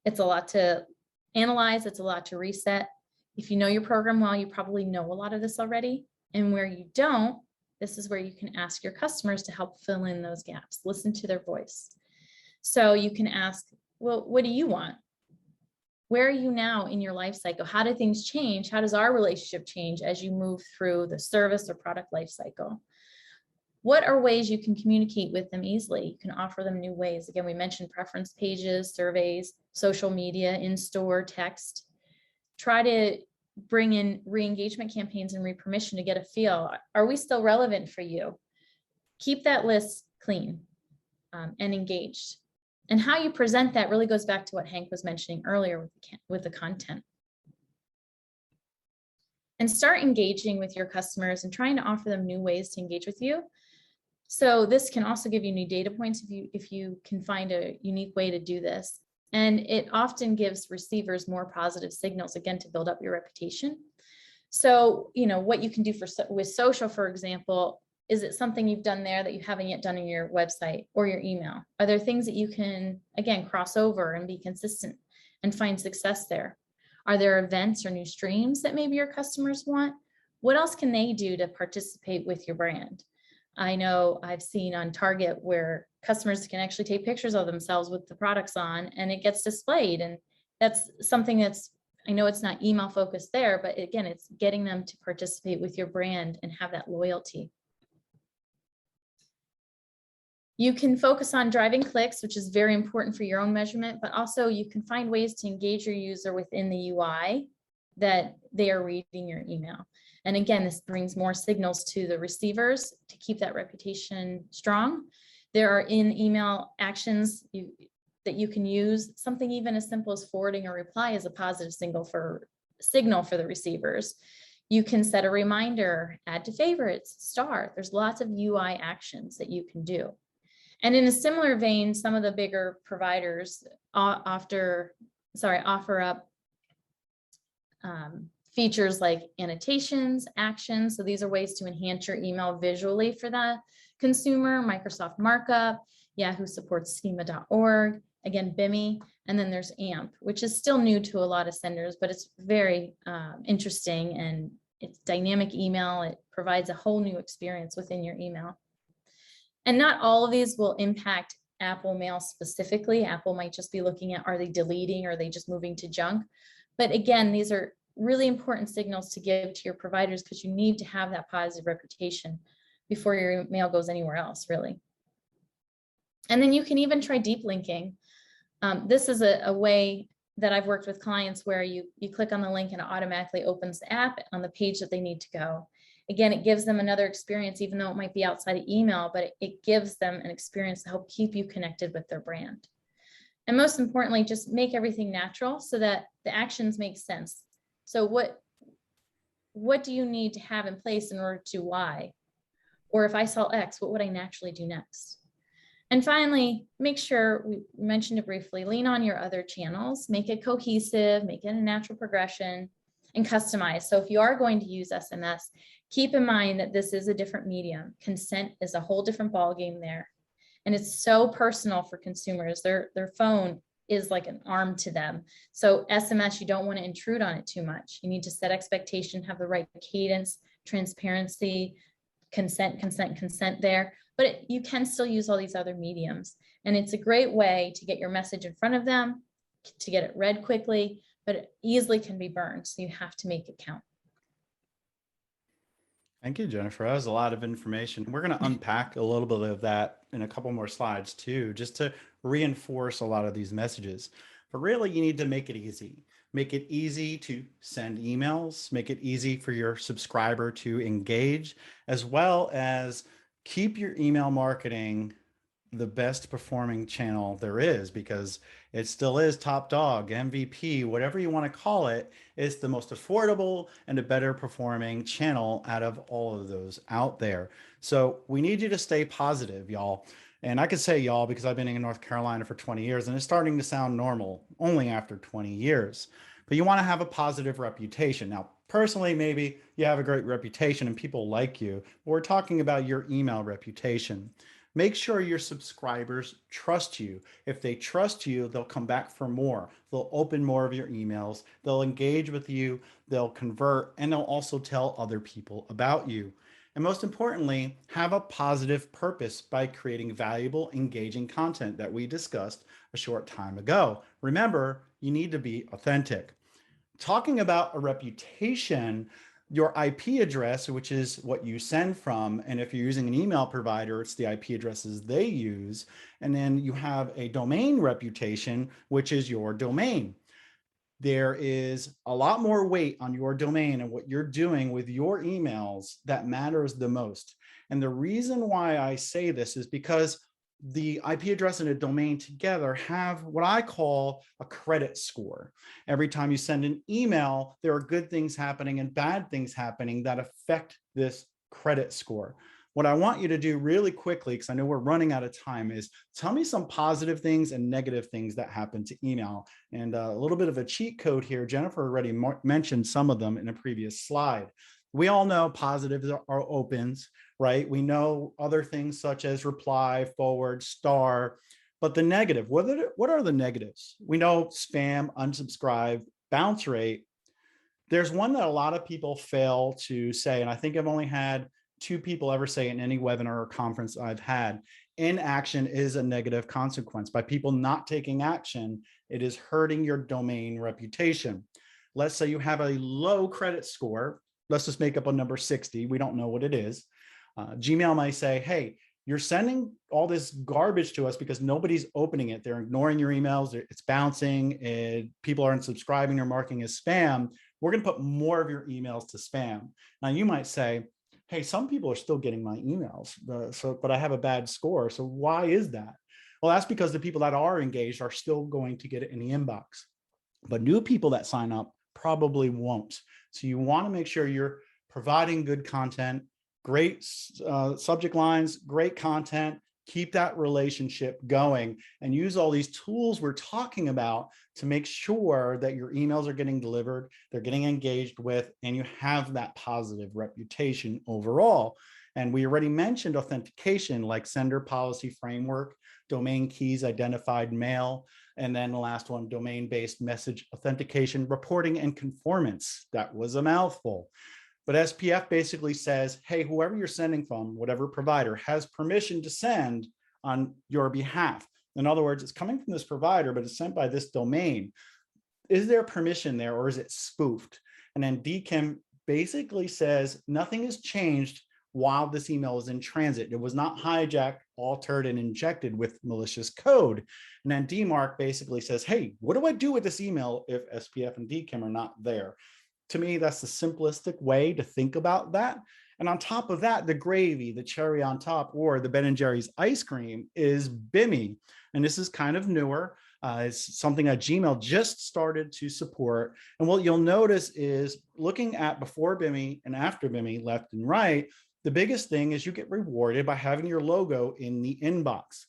It's a lot to analyze. It's a lot to reset. If you know your program well, you probably know a lot of this already. And where you don't, this is where you can ask your customers to help fill in those gaps. Listen to their voice. So you can ask, well, what do you want? Where are you now in your life cycle? How do things change? How does our relationship change as you move through the service or product life cycle? What are ways you can communicate with them easily? You can offer them new ways. Again, we mentioned preference pages, surveys, social media, in-store, text. Try to bring in re-engagement campaigns and re-permission to get a feel. Are we still relevant for you? Keep that list clean and engaged. And how you present that really goes back to what Hank was mentioning earlier with the content. And start engaging with your customers and trying to offer them new ways to engage with you. So this can also give you new data points if you can find a unique way to do this. And it often gives receivers more positive signals, again, to build up your reputation. So, you know, what you can do with social, for example, is it something you've done there that you haven't yet done in your website or your email? Are there things that you can, again, cross over and be consistent and find success there? Are there events or new streams that maybe your customers want? What else can they do to participate with your brand? I know I've seen on Target where customers can actually take pictures of themselves with the products on and it gets displayed. And that's something that's I know it's not email focused there, but again, it's getting them to participate with your brand and have that loyalty. You can focus on driving clicks, which is very important for your own measurement, but also you can find ways to engage your user within the UI that they are reading your email. And again, this brings more signals to the receivers to keep that reputation strong. There are in-email actions that you can use. Something even as simple as forwarding a reply is a positive signal for the receivers. You can set a reminder, add to favorites, star. There's lots of UI actions that you can do. And in a similar vein, some of the bigger providers offer up features like annotations, actions. So these are ways to enhance your email visually for the consumer. Microsoft Markup, Yahoo supports schema.org, again, Bimmy, and then there's AMP, which is still new to a lot of senders, but it's very interesting, and it's dynamic email. It provides a whole new experience within your email. And not all of these will impact Apple Mail specifically. Apple might just be looking at, are they deleting, or are they just moving to junk? But again, these are really important signals to give to your providers, because you need to have that positive reputation before your mail goes anywhere else, really. And then you can even try deep linking. This is a way that I've worked with clients where you click on the link and it automatically opens the app on the page that they need to go. Again, it gives them another experience, even though it might be outside of email, but it gives them an experience to help keep you connected with their brand. And most importantly, just make everything natural so that the actions make sense. So what do you need to have in place in order to Y? Or if I sell X, what would I naturally do next? And finally, make sure, we mentioned it briefly, lean on your other channels, make it cohesive, make it a natural progression, and customize. So if you are going to use SMS, keep in mind that this is a different medium. Consent is a whole different ballgame there. And it's so personal for consumers. Their phone is like an arm to them. So SMS, you don't want to intrude on it too much. You need to set expectation, have the right cadence, transparency, consent there. But you can still use all these other mediums. And it's a great way to get your message in front of them, to get it read quickly, but it easily can be burned. So you have to make it count. Thank you, Jennifer. That was a lot of information. We're going to unpack a little bit of that in a couple more slides too, just to reinforce a lot of these messages. But really, you need to make it easy. Make it easy to send emails, make it easy for your subscriber to engage, as well as keep your email marketing the best performing channel there is, because it still is top dog, MVP, whatever you want to call it. It's the most affordable and a better performing channel out of all of those out there. So we need you to stay positive, y'all. And I could say y'all because I've been in North Carolina for 20 years and it's starting to sound normal only after 20 years. But you want to have a positive reputation. Now, personally, maybe you have a great reputation and people like you. But we're talking about your email reputation. Make sure your subscribers trust you. If they trust you, they'll come back for more. They'll open more of your emails. They'll engage with you. They'll convert, and they'll also tell other people about you. And most importantly, have a positive purpose by creating valuable, engaging content that we discussed a short time ago. Remember, you need to be authentic. Talking about a reputation, your IP address, which is what you send from, and if you're using an email provider, it's the IP addresses they use. And then you have a domain reputation, which is your domain. There is a lot more weight on your domain and what you're doing with your emails that matters the most. And the reason why I say this is because the IP address and a domain together have what I call a credit score. Every time you send an email, there are good things happening and bad things happening that affect this credit score. What I want you to do really quickly, because I know we're running out of time, is tell me some positive things and negative things that happen to email. And a little bit of a cheat code here. Jennifer already mentioned some of them in a previous slide. We all know positives are opens, right? We know other things such as reply, forward, star, but the negative, what are the negatives? We know spam, unsubscribe, bounce rate. There's one that a lot of people fail to say, and I think I've only had 2 people ever say it in any webinar or conference I've had. Inaction is a negative consequence. By people not taking action, it is hurting your domain reputation. Let's say you have a low credit score. Let's just make up a number 60. We don't know what it is. Gmail might say, hey, you're sending all this garbage to us because nobody's opening it. They're ignoring your emails. It's bouncing. People aren't subscribing or marking as spam. We're going to put more of your emails to spam. Now you might say, hey, some people are still getting my emails, but I have a bad score. So why is that? Well, that's because the people that are engaged are still going to get it in the inbox. But new people that sign up probably won't. So you want to make sure you're providing good content, great subject lines, great content, keep that relationship going, and use all these tools we're talking about to make sure that your emails are getting delivered, they're getting engaged with, and you have that positive reputation overall. And we already mentioned authentication, like sender policy framework, domain keys, identified mail, and then the last one, domain-based message authentication, reporting, and conformance. That was a mouthful. But SPF basically says, hey, whoever you're sending from, whatever provider, has permission to send on your behalf. In other words, it's coming from this provider, but it's sent by this domain. Is there permission there, or is it spoofed? And then DKIM basically says nothing has changed while this email is in transit. It was not hijacked, altered, and injected with malicious code. And then DMARC basically says, hey, what do I do with this email if SPF and DKIM are not there? To me, that's the simplistic way to think about that. And on top of that, the gravy, the cherry on top, or the Ben & Jerry's ice cream is BIMI. And this is kind of newer. It's something that Gmail just started to support. And what you'll notice is looking at before BIMI and after BIMI, left and right, the biggest thing is you get rewarded by having your logo in the inbox.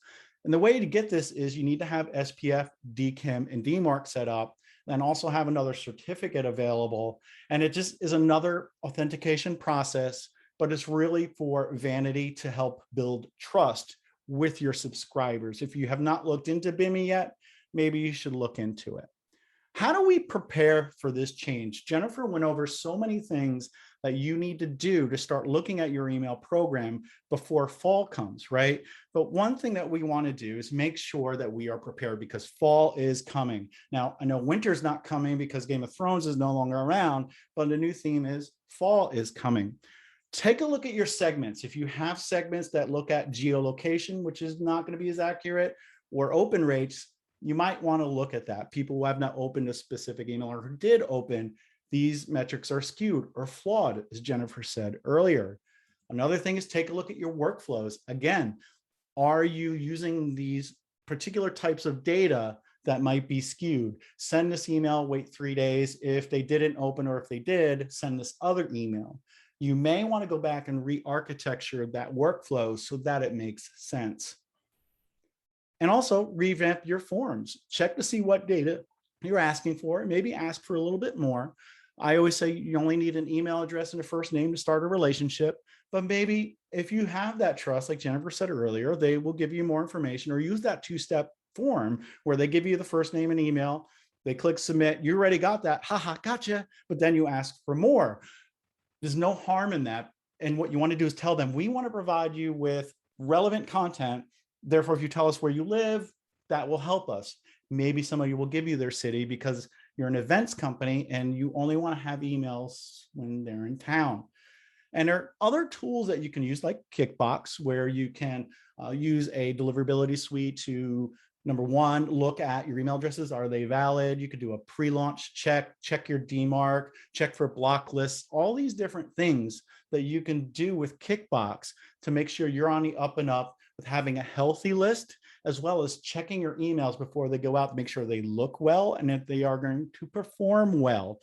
And the way to get this is you need to have SPF, DKIM, and DMARC set up, and also have another certificate available. And it just is another authentication process, but it's really for vanity to help build trust with your subscribers. If you have not looked into BIMI yet, maybe you should look into it. How do we prepare for this change? Jennifer went over so many things that you need to do to start looking at your email program before fall comes, right? But one thing that we want to do is make sure that we are prepared, because fall is coming. Now, I know winter's not coming because Game of Thrones is no longer around, but the new theme is fall is coming. Take a look at your segments. If you have segments that look at geolocation, which is not going to be as accurate, or open rates, you might want to look at that. People who have not opened a specific email or who did open, these metrics are skewed or flawed, as Jennifer said earlier. Another thing is take a look at your workflows. Again, are you using these particular types of data that might be skewed? Send this email, wait 3 days. If they didn't open, or if they did, send this other email. You may want to go back and re-architecture that workflow so that it makes sense. And also revamp your forms. Check to see what data you're asking for. Maybe ask for a little bit more. I always say you only need an email address and a first name to start a relationship. But maybe if you have that trust, like Jennifer said earlier, they will give you more information, or use that two-step form where they give you the first name and email. They click submit. You already got that. Haha, gotcha. But then you ask for more. There's no harm in that. And what you want to do is tell them, we want to provide you with relevant content. Therefore, if you tell us where you live, that will help us. Maybe somebody will give you their city because you're an events company and you only want to have emails when they're in town. And there are other tools that you can use, like Kickbox, where you can use a deliverability suite to, number one, look at your email addresses. Are they valid? You could do a pre-launch check, check your DMARC, check for block lists, all these different things that you can do with Kickbox to make sure you're on the up and up with having a healthy list, as well as checking your emails before they go out to make sure they look well and that they are going to perform well.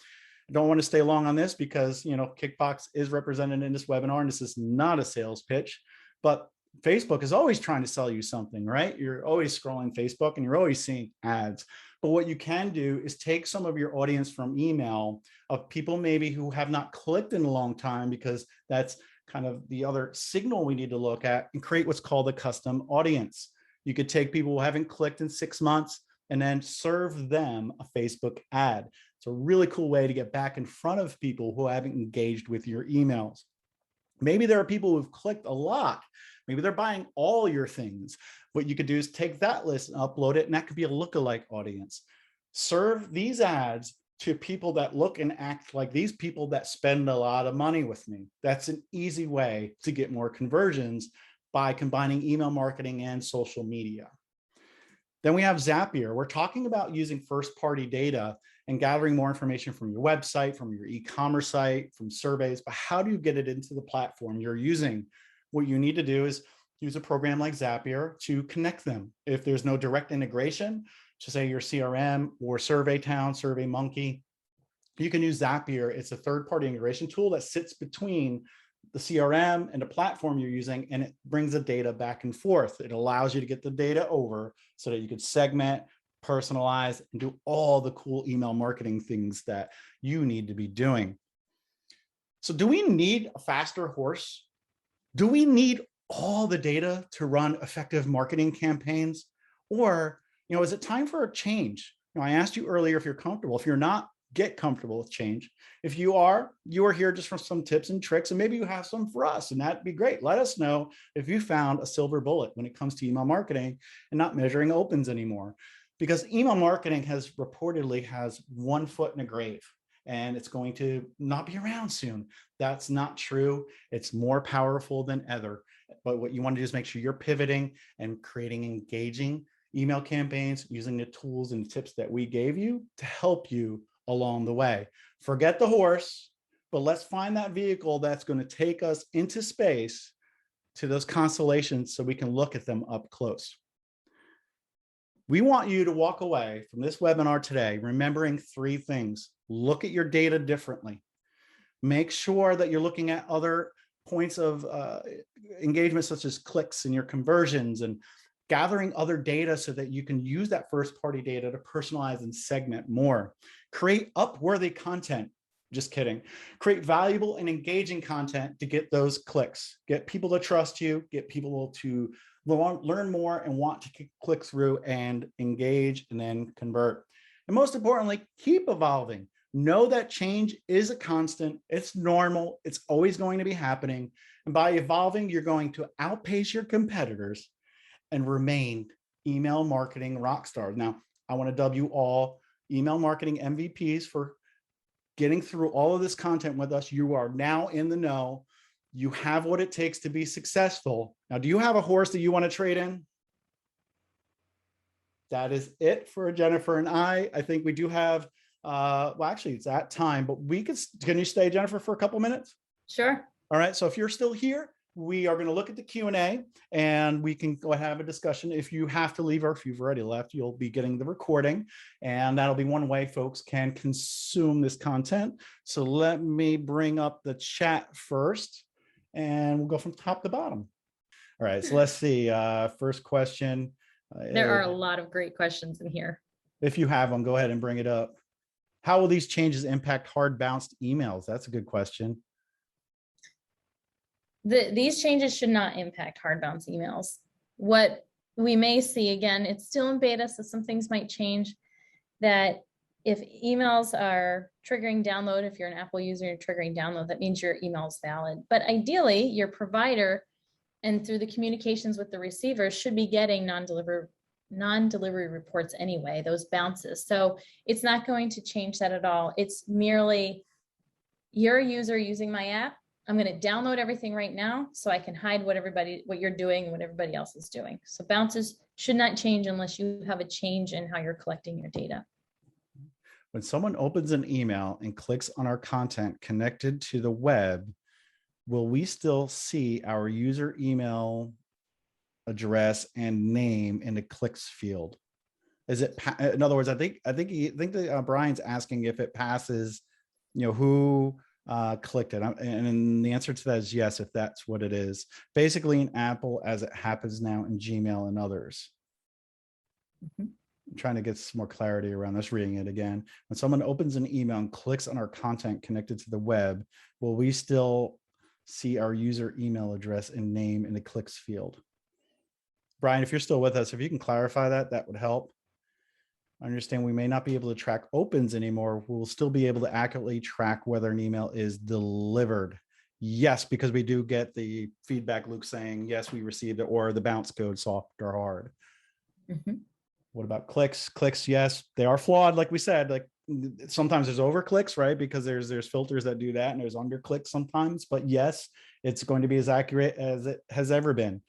I don't want to stay long on this because, Kickbox is represented in this webinar, and this is not a sales pitch, but Facebook is always trying to sell you something, right? You're always scrolling Facebook and you're always seeing ads. But what you can do is take some of your audience from email of people maybe who have not clicked in a long time, because that's kind of the other signal we need to look at, and create what's called a custom audience. You could take people who haven't clicked in 6 months and then serve them a Facebook ad. It's a really cool way to get back in front of people who haven't engaged with your emails. Maybe there are people who've clicked a lot. Maybe they're buying all your things. What you could do is take that list and upload it, and that could be a lookalike audience. Serve these ads to people that look and act like these people that spend a lot of money with me. That's an easy way to get more conversions by combining email marketing and social media. Then we have Zapier. We're talking about using first-party data and gathering more information from your website, from your e-commerce site, from surveys, but how do you get it into the platform you're using? What you need to do is use a program like Zapier to connect them. If there's no direct integration to say your CRM or SurveyTown, SurveyMonkey, you can use Zapier. It's a third-party integration tool that sits between the CRM and the platform you're using, and it brings the data back and forth. It allows you to get the data over so that you could segment, personalize, and do all the cool email marketing things that you need to be doing. So do we need a faster horse? Do we need all the data to run effective marketing campaigns? Or, is it time for a change? I asked you earlier if you're comfortable. If you're not, get comfortable with change. If you are here just for some tips and tricks, and maybe you have some for us, and that'd be great. Let us know if you found a silver bullet when it comes to email marketing and not measuring opens anymore. Because email marketing has reportedly has one foot in a grave, and it's going to not be around soon. That's not true. It's more powerful than ever. But what you want to do is make sure you're pivoting and creating engaging email campaigns using the tools and tips that we gave you to help you along the way. Forget the horse, but let's find that vehicle that's going to take us into space to those constellations so we can look at them up close. We want you to walk away from this webinar today remembering 3 things. Look at your data differently. Make sure that you're looking at other points of engagement, such as clicks and your conversions, and gathering other data so that you can use that first-party data to personalize and segment more. Create upworthy content. Just kidding. Create valuable and engaging content to get those clicks. Get people to trust you, get people to learn more and want to click through and engage and then convert. And most importantly, keep evolving. Know that change is a constant. It's normal. It's always going to be happening. And by evolving, you're going to outpace your competitors and remain email marketing rock stars. Now, I want to dub you all email marketing MVPs for getting through all of this content with us. You are now in the know. You have what it takes to be successful. Now, do you have a horse that you want to trade in? That is it for Jennifer and I. I think we do have, well, actually it's at time, but can you stay, Jennifer, for a couple minutes? Sure. All right, so if you're still here, we are going to look at the Q&A and we can go have a discussion. If you have to leave or if you've already left, you'll be getting the recording, and that'll be one way folks can consume this content. So let me bring up the chat first and we'll go from top to bottom. All right, so let's see. First question. There are a lot of great questions in here. If you have them, go ahead and bring it up. How will these changes impact hard bounced emails? That's a good question. These changes should not impact hard bounce emails. What we may see, again, it's still in beta, so some things might change, that if emails are triggering download, if you're an Apple user, you're triggering download, that means your email is valid. But ideally, your provider and through the communications with the receiver should be getting non-delivery reports anyway, those bounces. So it's not going to change that at all. It's merely you're a user using my app. I'm going to download everything right now so I can hide what you're doing and what everybody else is doing. So bounces should not change unless you have a change in how you're collecting your data. When someone opens an email and clicks on our content connected to the web, will we still see our user email address and name in the clicks field? Is it, in other words, I think that Brian's asking if it passes, who clicked it, and the answer to that is yes, if that's what it is. Basically in Apple, as it happens now in Gmail and others. I'm trying to get some more clarity around this, reading it again. When someone opens an email and clicks on our content connected to the web, will we still see our user email address and name in the clicks field? Brian, if you're still with us, if you can clarify that, that would help. I understand we may not be able to track opens anymore. We'll still be able to accurately track whether an email is delivered. Yes, because we do get the feedback loop saying, yes, we received it, or the bounce code, soft or hard. What about clicks? Clicks, yes, they are flawed. Like we said, like sometimes there's over clicks, right? Because there's filters that do that and there's under clicks sometimes, but yes, it's going to be as accurate as it has ever been.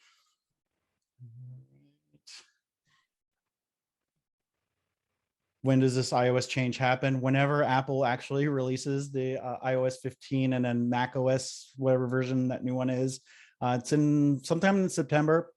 When does this iOS change happen? Whenever Apple actually releases the iOS 15 and then Mac OS, whatever version that new one is. It's in sometime in September.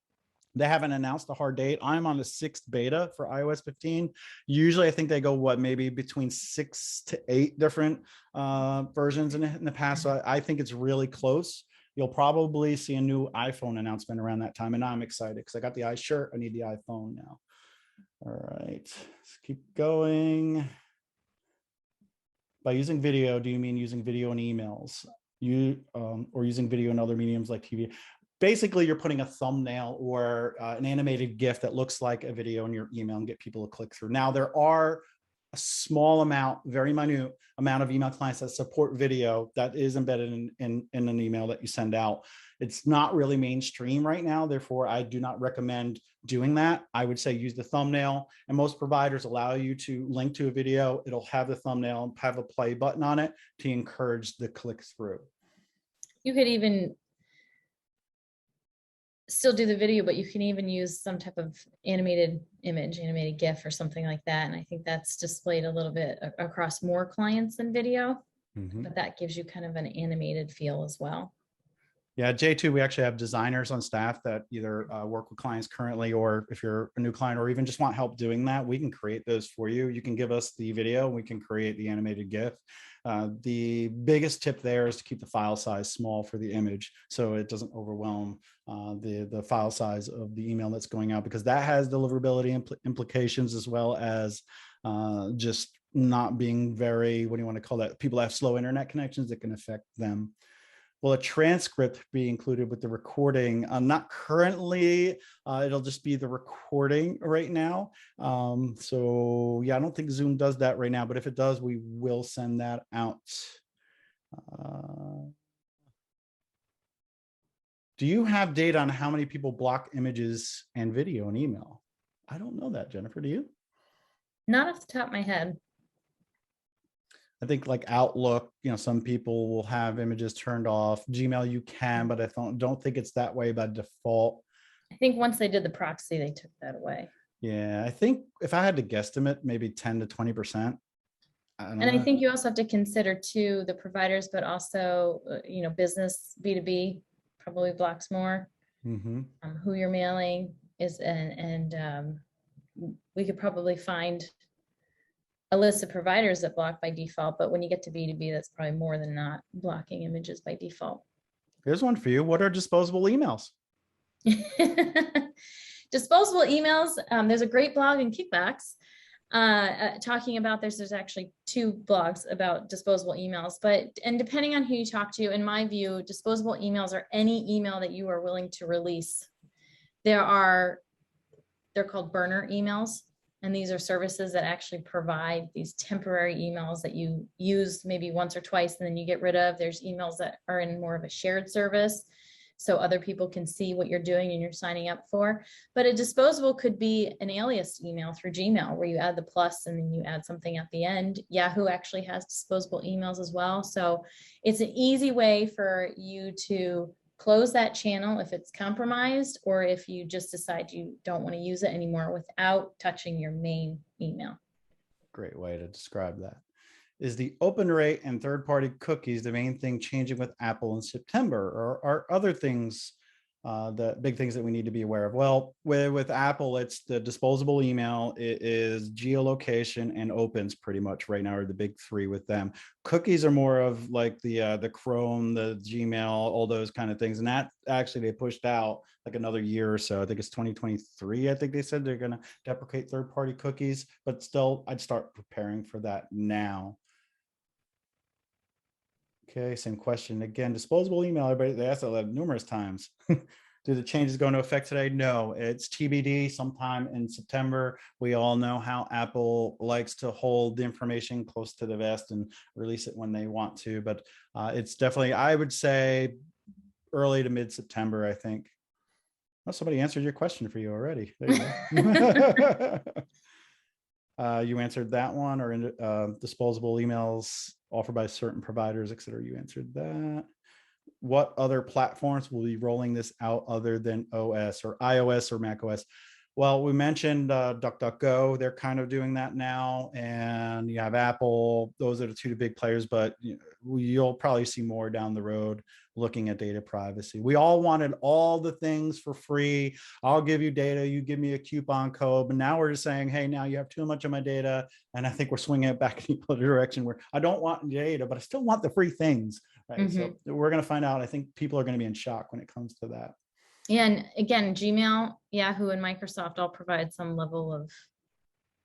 They haven't announced a hard date. I'm on the 6th beta for iOS 15. Usually I think they go maybe between 6 to 8 different versions in the past. So I think it's really close. You'll probably see a new iPhone announcement around that time. And I'm excited because I got the iShirt. I need the iPhone now. All right, let's keep going. By using video, do you mean using video in emails? Or using video in other mediums like TV? Basically, you're putting a thumbnail or an animated GIF that looks like a video in your email and get people to click through. Now, there are a small amount, very minute amount of email clients that support video that is embedded in an email that you send out. It's not really mainstream right now. Therefore, I do not recommend doing that. I would say use the thumbnail, and most providers allow you to link to a video. It'll have the thumbnail, have a play button on it to encourage the click through. You could even still do the video, but you can even use some type of animated image, animated GIF or something like that. And I think that's displayed a little bit across more clients than video, but that gives you kind of an animated feel as well. Yeah, J2, we actually have designers on staff that either work with clients currently, or if you're a new client or even just want help doing that, we can create those for you. You can give us the video, we can create the animated GIF. The biggest tip there is to keep the file size small for the image so it doesn't overwhelm the file size of the email that's going out, because that has deliverability implications, as well as just not being very, what do you want to call that? People have slow internet connections that can affect them. Will a transcript be included with the recording? Not currently. It'll just be the recording right now. So yeah, I don't think Zoom does that right now, but if it does, we will send that out. Do you have data on how many people block images and video in email? I don't know that, Jennifer, do you? Not off the top of my head. I think like Outlook, some people will have images turned off. Gmail, you can, but I don't think it's that way by default. I think once they did the proxy, they took that away. Yeah, I think if I had to guesstimate, maybe 10 to 20%. And I think you also have to consider too the providers, but also, business B2B probably blocks more. Who you're mailing is, and we could probably find a list of providers that block by default, but when you get to B2B, that's probably more than not blocking images by default. Here's one for you. What are disposable emails? Disposable emails. There's a great blog in Kickbox talking about this. There's actually 2 blogs about disposable emails, and depending on who you talk to, in my view, disposable emails are any email that you are willing to release. They're called burner emails. And these are services that actually provide these temporary emails that you use maybe once or twice and then you get rid of. There's emails that are in more of a shared service, so other people can see what you're doing and you're signing up for. But a disposable could be an alias email through Gmail where you add the plus and then you add something at the end. Yahoo actually has disposable emails as well. So it's an easy way for you to close that channel if it's compromised, or if you just decide you don't want to use it anymore without touching your main email. Great way to describe that. Is the open rate and third-party cookies the main thing changing with Apple in September, or are other things the big things that we need to be aware of? Well, with Apple, it's the disposable email, it is geolocation, and opens pretty much right now are the big 3 with them. Cookies are more of like the Chrome, the Gmail, all those kind of things. And that actually they pushed out like another year or so. I think it's 2023. I think they said they're going to deprecate third-party cookies, but still I'd start preparing for that now. Okay, same question again. Disposable email, everybody, they asked that numerous times. Do the changes go into effect today? No, it's TBD sometime in September. We all know how Apple likes to hold the information close to the vest and release it when they want to, but it's definitely, I would say, early to mid-September, I think. Oh, somebody answered your question for you already. There you go. You answered that one, or disposable emails offered by certain providers, et cetera. You answered that. What other platforms will be rolling this out other than OS or iOS or macOS? Well, we mentioned DuckDuckGo. They're kind of doing that now. And you have Apple. Those are the two big players, but you'll probably see more down the road looking at data privacy. We all wanted all the things for free. I'll give you data, you give me a coupon code. But now we're just saying, hey, now you have too much of my data. And I think we're swinging it back in the other direction where I don't want data, but I still want the free things. Right. So we're going to find out. I think people are going to be in shock when it comes to that. Yeah, and again, Gmail, Yahoo, and Microsoft all provide some level of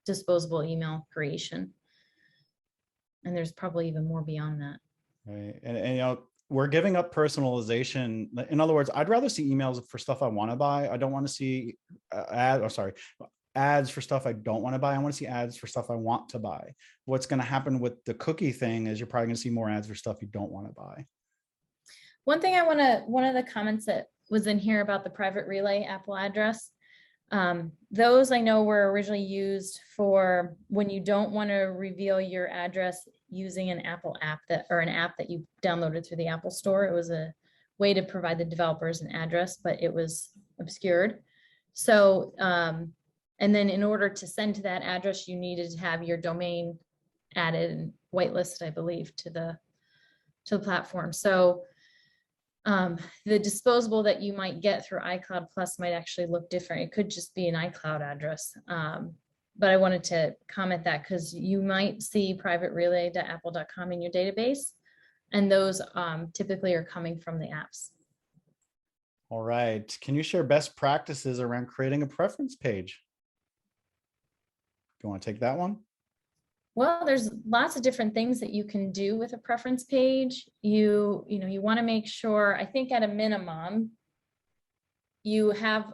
disposable email creation. And there's probably even more beyond that. Right. And we're giving up personalization. In other words, I'd rather see emails for stuff I want to buy. I don't want to see ads for stuff I don't want to buy. I want to see ads for stuff I want to buy. What's going to happen with the cookie thing is you're probably going to see more ads for stuff you don't want to buy. One thing one of the comments that was in here about the private relay Apple address, those I know were originally used for when you don't want to reveal your address using an Apple app or an app that you downloaded through the Apple Store. It was a way to provide the developers an address, but it was obscured. So, and then in order to send to that address, you needed to have your domain added and whitelisted, I believe, to the platform. So the disposable that you might get through iCloud Plus might actually look different. It could just be an iCloud address. But I wanted to comment that because you might see private relay.apple.com in your database, and those typically are coming from the apps. All right. Can you share best practices around creating a preference page? Do you want to take that one? Well, there's lots of different things that you can do with a preference page. You want to make sure, I think at a minimum, you have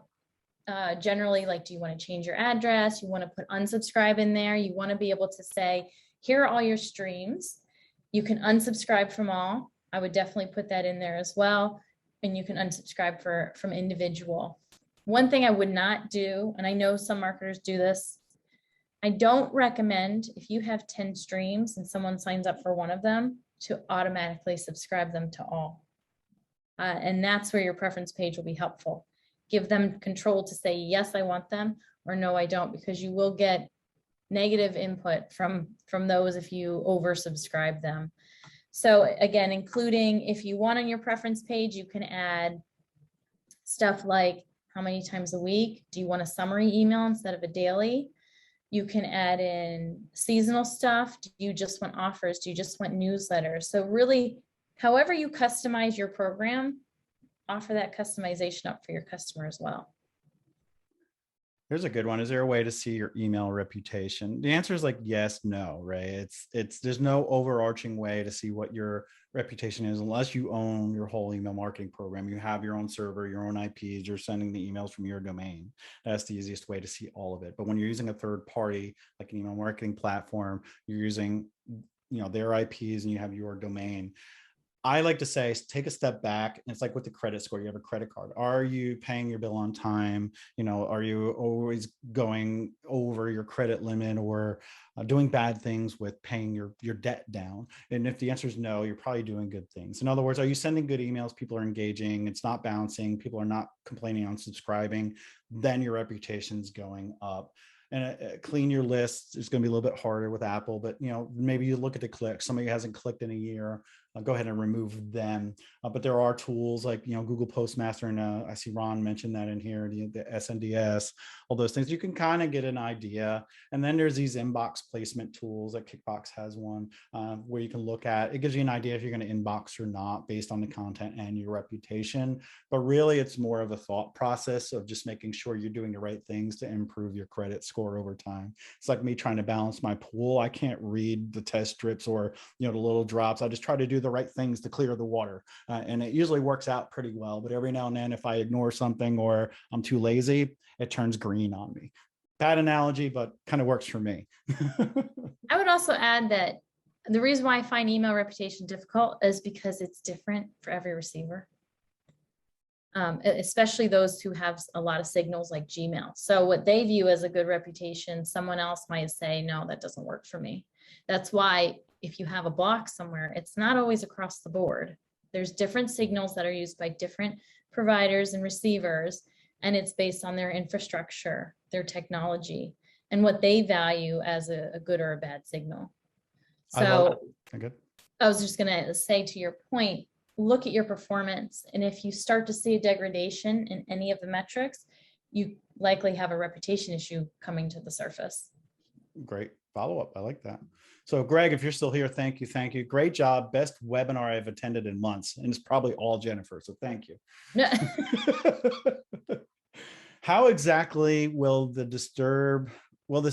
generally, like, do you want to change your address? You want to put unsubscribe in there. You want to be able to say, here are all your streams. You can unsubscribe from all. I would definitely put that in there as well. And you can unsubscribe from individual. One thing I would not do, and I know some marketers do this, I don't recommend if you have 10 streams and someone signs up for one of them to automatically subscribe them to all. And that's where your preference page will be helpful. Give them control to say, yes, I want them, or no, I don't, because you will get negative input from those if you oversubscribe them. So again, including if you want on your preference page, you can add stuff like how many times a week? Do you want a summary email instead of a daily? You can add in seasonal stuff. Do you just want offers? Do you just want newsletters? So really, however you customize your program, offer that customization up for your customer as well. Here's a good one. Is there a way to see your email reputation? The answer is like yes, no, right? There's no overarching way to see what your reputation is unless you own your whole email marketing program. You have your own server, your own IPs, you're sending the emails from your domain. That's the easiest way to see all of it. But when you're using a third party, like an email marketing platform, you're using their IPs and you have your domain. I like to say, take a step back. And it's like with the credit score, you have a credit card. Are you paying your bill on time? Are you always going over your credit limit or doing bad things with paying your debt down? And if the answer is no, you're probably doing good things. In other words, are you sending good emails? People are engaging. It's not bouncing. People are not complaining on subscribing. Then your reputation's going up. And clean your list. It's going to be a little bit harder with Apple, but maybe you look at the clicks. Somebody hasn't clicked in a year. Go ahead and remove them. But there are tools like Google Postmaster, and I see Ron mentioned that in here, the SNDS, all those things. You can kind of get an idea. And then there's these inbox placement tools, like Kickbox has one where you can look at. It gives you an idea if you're going to inbox or not based on the content and your reputation. But really, it's more of a thought process of just making sure you're doing the right things to improve your credit score over time. It's like me trying to balance my pool. I can't read the test strips or the little drops. I just try to do the right things to clear the water, and it usually works out pretty well. But every now and then, if I ignore something or I'm too lazy, it turns green on me. Bad analogy, but kind of works for me. I would also add that the reason why I find email reputation difficult is because it's different for every receiver. especially those who have a lot of signals like Gmail. So what they view as a good reputation, someone else might say, no, that doesn't work for me. That's why if you have a block somewhere, it's not always across the board. There's different signals that are used by different providers and receivers, and it's based on their infrastructure, their technology, and what they value as a good or a bad signal. So I was just going to say, to your point, look at your performance. And if you start to see a degradation in any of the metrics, you likely have a reputation issue coming to the surface. Great follow-up. I like that. So Greg, if you're still here, thank you. Thank you. Great job. Best webinar I've attended in months. And it's probably all Jennifer. So thank you. How exactly will this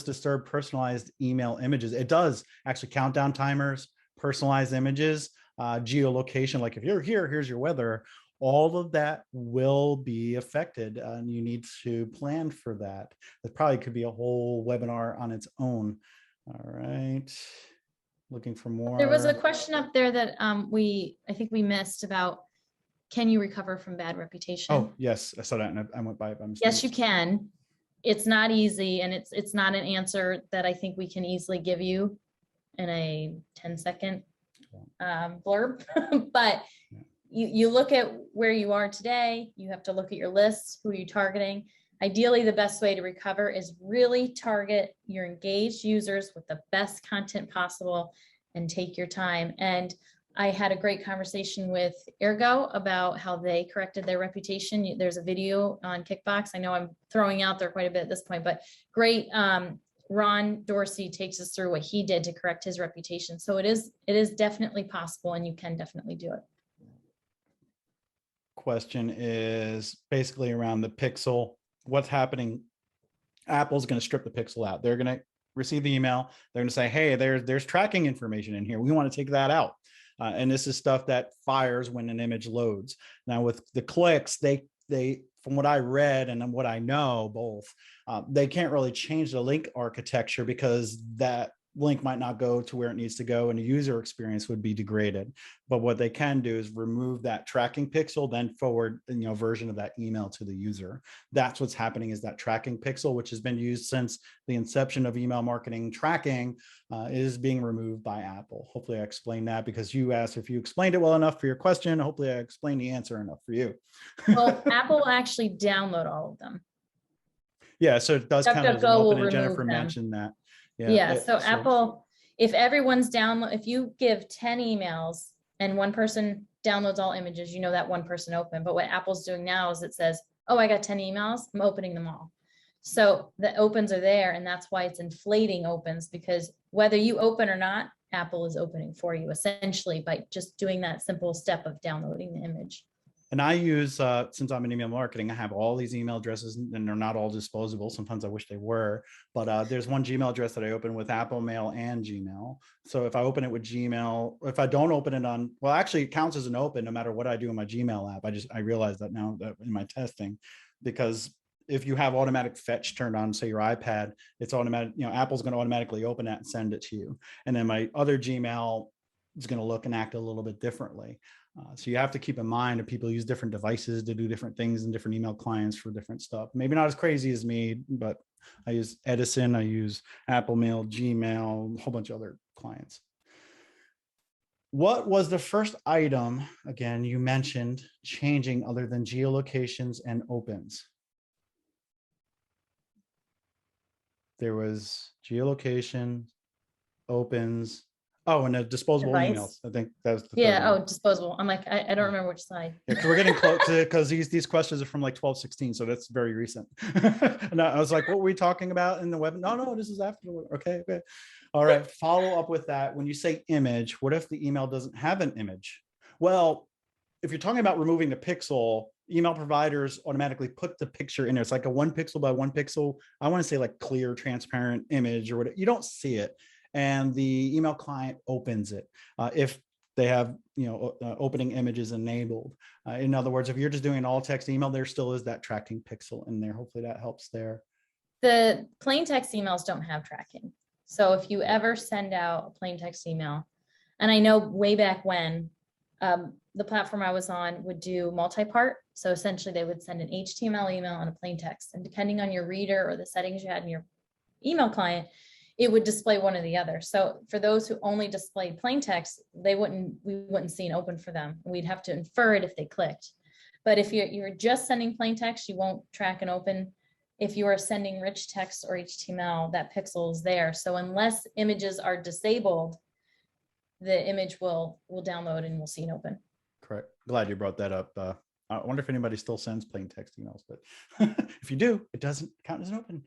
disturb personalized email images? It does actually countdown timers, personalized images, geolocation. Like if you're here, here's your weather. All of that will be affected, and you need to plan for that. That probably could be a whole webinar on its own. All right. Looking for more. There was a question up there that I think we missed about, can you recover from bad reputation? Oh, yes. I saw that and I went by it by mistake. Yes, you can. It's not easy, and it's not an answer that I think we can easily give you in a 10-second blurb. But you look at where you are today, you have to look at your list, who you're targeting. Ideally, the best way to recover is really target your engaged users with the best content possible and take your time. And I had a great conversation with Ergo about how they corrected their reputation. There's a video on Kickbox. I know I'm throwing out there quite a bit at this point, but great. Ron Dorsey takes us through what he did to correct his reputation. So it is definitely possible, and you can definitely do it. Question is basically around the pixel. What's happening? Apple's going to strip the pixel out. They're going to receive the email. They're going to say, hey, there's tracking information in here. We want to take that out. And this is stuff that fires when an image loads. Now with the clicks, they from what I read and what I know both, they can't really change the link architecture because that link might not go to where it needs to go and the user experience would be degraded. But what they can do is remove that tracking pixel, then forward version of that email to the user. That's what's happening, is that tracking pixel, which has been used since the inception of email marketing tracking, is being removed by Apple. Hopefully I explained that, because you asked if you explained it well enough for your question. Hopefully I explained the answer enough for you. Well, Apple will actually download all of them. Yeah, so it does kind of, and Jennifer mentioned that. Yeah, so Apple, if everyone's if you give 10 emails and one person downloads all images, that one person opened. But what Apple's doing now is it says, oh, I got 10 emails, I'm opening them all. So the opens are there, and that's why it's inflating opens, because whether you open or not, Apple is opening for you essentially by just doing that simple step of downloading the image. And I use, since I'm in email marketing, I have all these email addresses, and they're not all disposable. Sometimes I wish they were, but there's one Gmail address that I open with Apple Mail and Gmail. So if I open it with Gmail, if I don't open it on, well, actually it counts as an open no matter what I do in my Gmail app. I realized that now that in my testing, because if you have automatic fetch turned on, say your iPad, it's automatic, Apple's going to automatically open that and send it to you. And then my other Gmail is going to look and act a little bit differently. So you have to keep in mind that people use different devices to do different things and different email clients for different stuff. Maybe not as crazy as me, but I use Edison, I use Apple Mail, Gmail, a whole bunch of other clients. What was the first item, again, you mentioned changing other than geolocations and opens? There was geolocation, opens. Oh, and the disposable emails. I think that's the third one. Disposable. I'm like, I don't remember which side. Yeah, we're getting close to, because these questions are from like 12/16, so that's very recent. And I was like, what were we talking about in the web? No, this is after. Okay. All right. Follow up with that. When you say image, what if the email doesn't have an image? Well, if you're talking about removing the pixel, email providers automatically put the picture in there. It's like a 1 pixel by 1 pixel. I want to say like clear, transparent image or whatever. You don't see it. And the email client opens it if they have opening images enabled. In other words, if you're just doing an all text email, there still is that tracking pixel in there. Hopefully that helps there. The plain text emails don't have tracking. So if you ever send out a plain text email, and I know way back when the platform I was on would do multi-part So essentially they would send an HTML email and a plain text. And depending on your reader or the settings you had in your email client, it would display one or the other. So for those who only display plain text, we wouldn't see an open for them. We'd have to infer it if they clicked. But if you're just sending plain text, you won't track an open. If you are sending rich text or HTML, that pixel is there. So unless images are disabled, the image will download and we'll see an open. Correct. Glad you brought that up. I wonder if anybody still sends plain text emails, but if you do, it doesn't count as an open.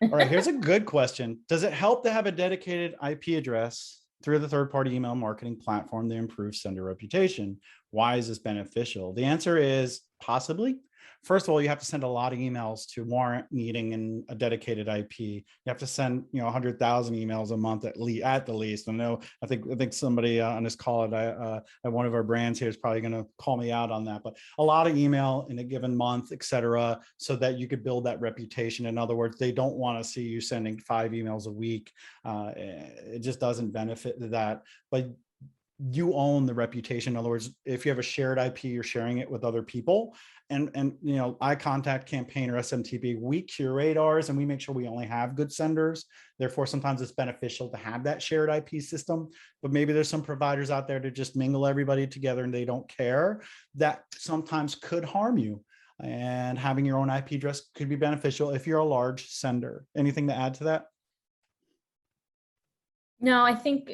All right, here's a good question. Does it help to have a dedicated IP address through the third-party email marketing platform to improve sender reputation? Why is this beneficial? The answer is possibly. First of all, you have to send a lot of emails to warrant needing a dedicated IP. You have to send, 100,000 emails a month at the least. I think somebody on this call at one of our brands here is probably going to call me out on that. But a lot of email in a given month, et cetera, so that you could build that reputation. In other words, they don't want to see you sending 5 emails a week. It just doesn't benefit that. But you own the reputation. In other words, if you have a shared IP, you're sharing it with other people. And iContact Campaign or SMTP, we curate ours and we make sure we only have good senders. Therefore, sometimes it's beneficial to have that shared IP system, but maybe there's some providers out there to just mingle everybody together and they don't care. That sometimes could harm you. And having your own IP address could be beneficial if you're a large sender. Anything to add to that? No, I think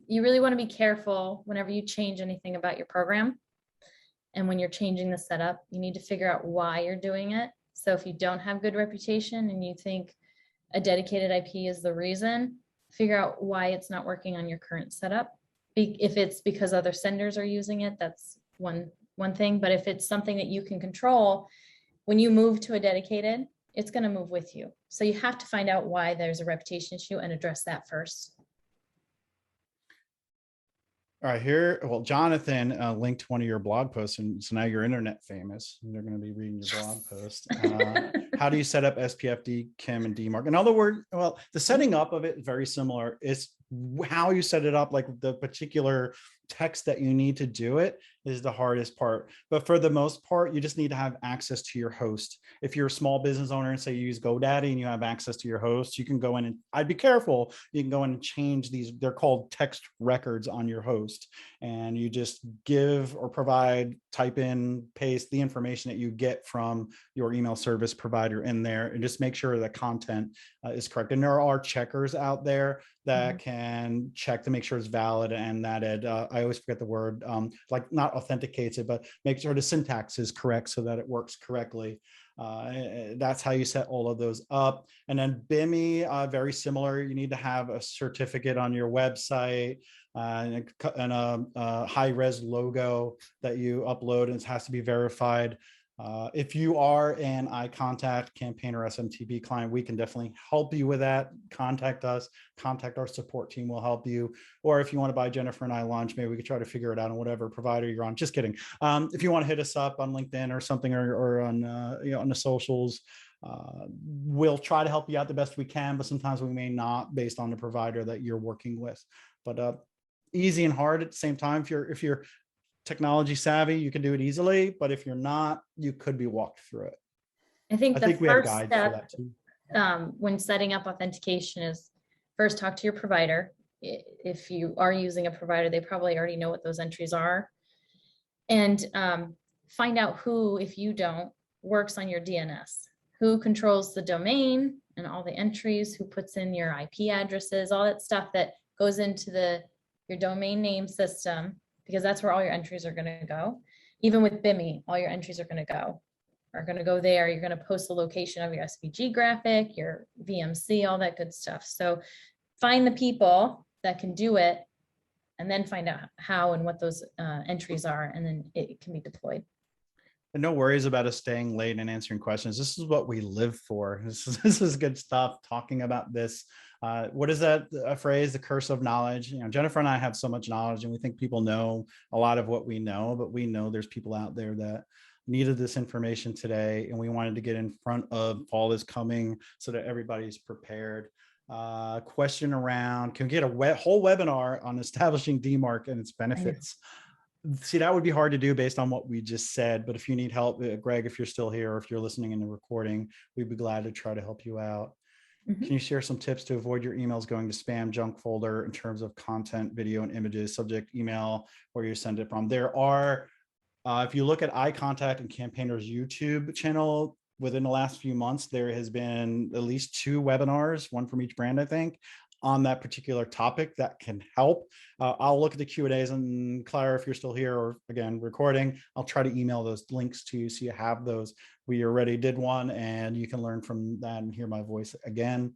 you really want to be careful whenever you change anything about your program. And when you're changing the setup, you need to figure out why you're doing it. So if you don't have good reputation and you think a dedicated IP is the reason, figure out why it's not working on your current setup. If it's because other senders are using it, that's one thing. But if it's something that you can control, when you move to a dedicated, it's going to move with you. So you have to find out why there's a reputation issue and address that first. All right, here, well, Jonathan linked one of your blog posts, and so now you're internet famous, and they're going to be reading your blog post. How do you set up SPF, DKIM, and DMARC? In other words, well, the setting up of it is very similar. It's how you set it up, like the particular text that you need to do it is the hardest part. But for the most part, you just need to have access to your host. If you're a small business owner and say you use GoDaddy and you have access to your host, you can go in and I'd be careful. You can go in and change these. They're called text records on your host. And you just give or provide, type in, paste the information that you get from your email service provider in there and just make sure the content is correct. And there are checkers out there that can check to make sure it's valid and that I always forget the word, like not authenticates it, but make sure the syntax is correct so that it works correctly. That's how you set all of those up. And then BIMI, very similar. You need to have a certificate on your website and a high-res logo that you upload, and it has to be verified. If you are an iContact Campaign or SMTP client, we can definitely help you with that. Contact us, contact our support team, will help you. Or if you want to buy Jennifer and I lunch, maybe we could try to figure it out on whatever provider you're on. Just kidding. If you want to hit us up on LinkedIn or something, or on on the socials, we'll try to help you out the best we can, but sometimes we may not based on the provider that you're working with. But easy and hard at the same time. If you're technology savvy, you can do it easily, but if you're not, you could be walked through it. I think the we have first guides step for that too. When setting up authentication is first talk to your provider. If you are using a provider, they probably already know what those entries are. And find out who, if you don't, works on your DNS, who controls the domain and all the entries, who puts in your IP addresses, all that stuff that goes into your domain name system, because that's where all your entries are going to go. Even with BIMI, all your entries are going to go there. You're going to post the location of your SVG graphic, your VMC, all that good stuff. So find the people that can do it and then find out how and what those entries are, and then it can be deployed. And no worries about us staying late and answering questions. This is what we live for. This is good stuff, talking about this. What is that phrase, the curse of knowledge? Jennifer and I have so much knowledge and we think people know a lot of what we know, but we know there's people out there that needed this information today, and we wanted to get in front of fall is coming so that everybody's prepared. Question around, can we get a whole webinar on establishing DMARC and its benefits? See, that would be hard to do based on what we just said, but if you need help, Greg, if you're still here, or if you're listening in the recording, we'd be glad to try to help you out. Mhm. Can you share some tips to avoid your emails going to spam junk folder in terms of content, video, and images, subject, email, where you send it from? There are, if you look at iContact and Campaigner's YouTube channel, within the last few months, there has been at least 2 webinars, one from each brand, I think, on that particular topic that can help. I'll look at the Q&As, and Clara, if you're still here or again recording, I'll try to email those links to you so you have those. We already did one and you can learn from that and hear my voice again.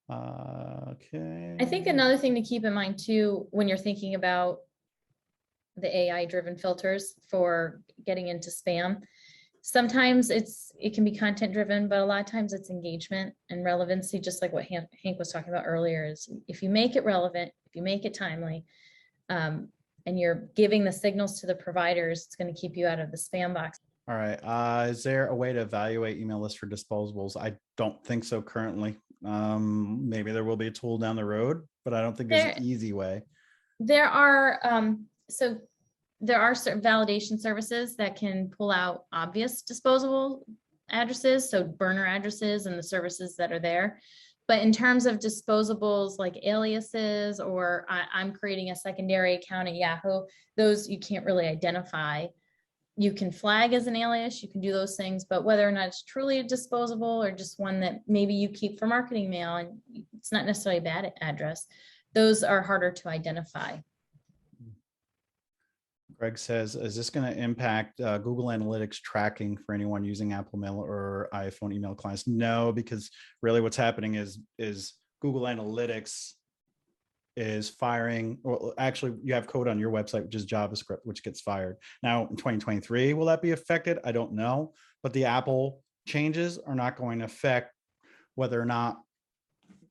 Okay. I think another thing to keep in mind too, when you're thinking about the AI driven filters for getting into spam, sometimes it can be content driven, but a lot of times it's engagement and relevancy, just like what Hank was talking about earlier. Is if you make it relevant, if you make it timely, and you're giving the signals to the providers, it's going to keep you out of the spam box. All right. Is there a way to evaluate email lists for disposables? I don't think so currently. Maybe there will be a tool down the road, but I don't think there's an easy way. There are certain validation services that can pull out obvious disposable addresses, so burner addresses and the services that are there. But in terms of disposables like aliases, or I'm creating a secondary account at Yahoo, those you can't really identify. You can flag as an alias, you can do those things, but whether or not it's truly a disposable or just one that maybe you keep for marketing mail and it's not necessarily a bad address, those are harder to identify. Greg says, is this going to impact Google Analytics tracking for anyone using Apple Mail or iPhone email clients? No, because really what's happening is Google Analytics is firing, or actually you have code on your website, which is JavaScript, which gets fired. Now in 2023, will that be affected? I don't know, but the Apple changes are not going to affect whether or not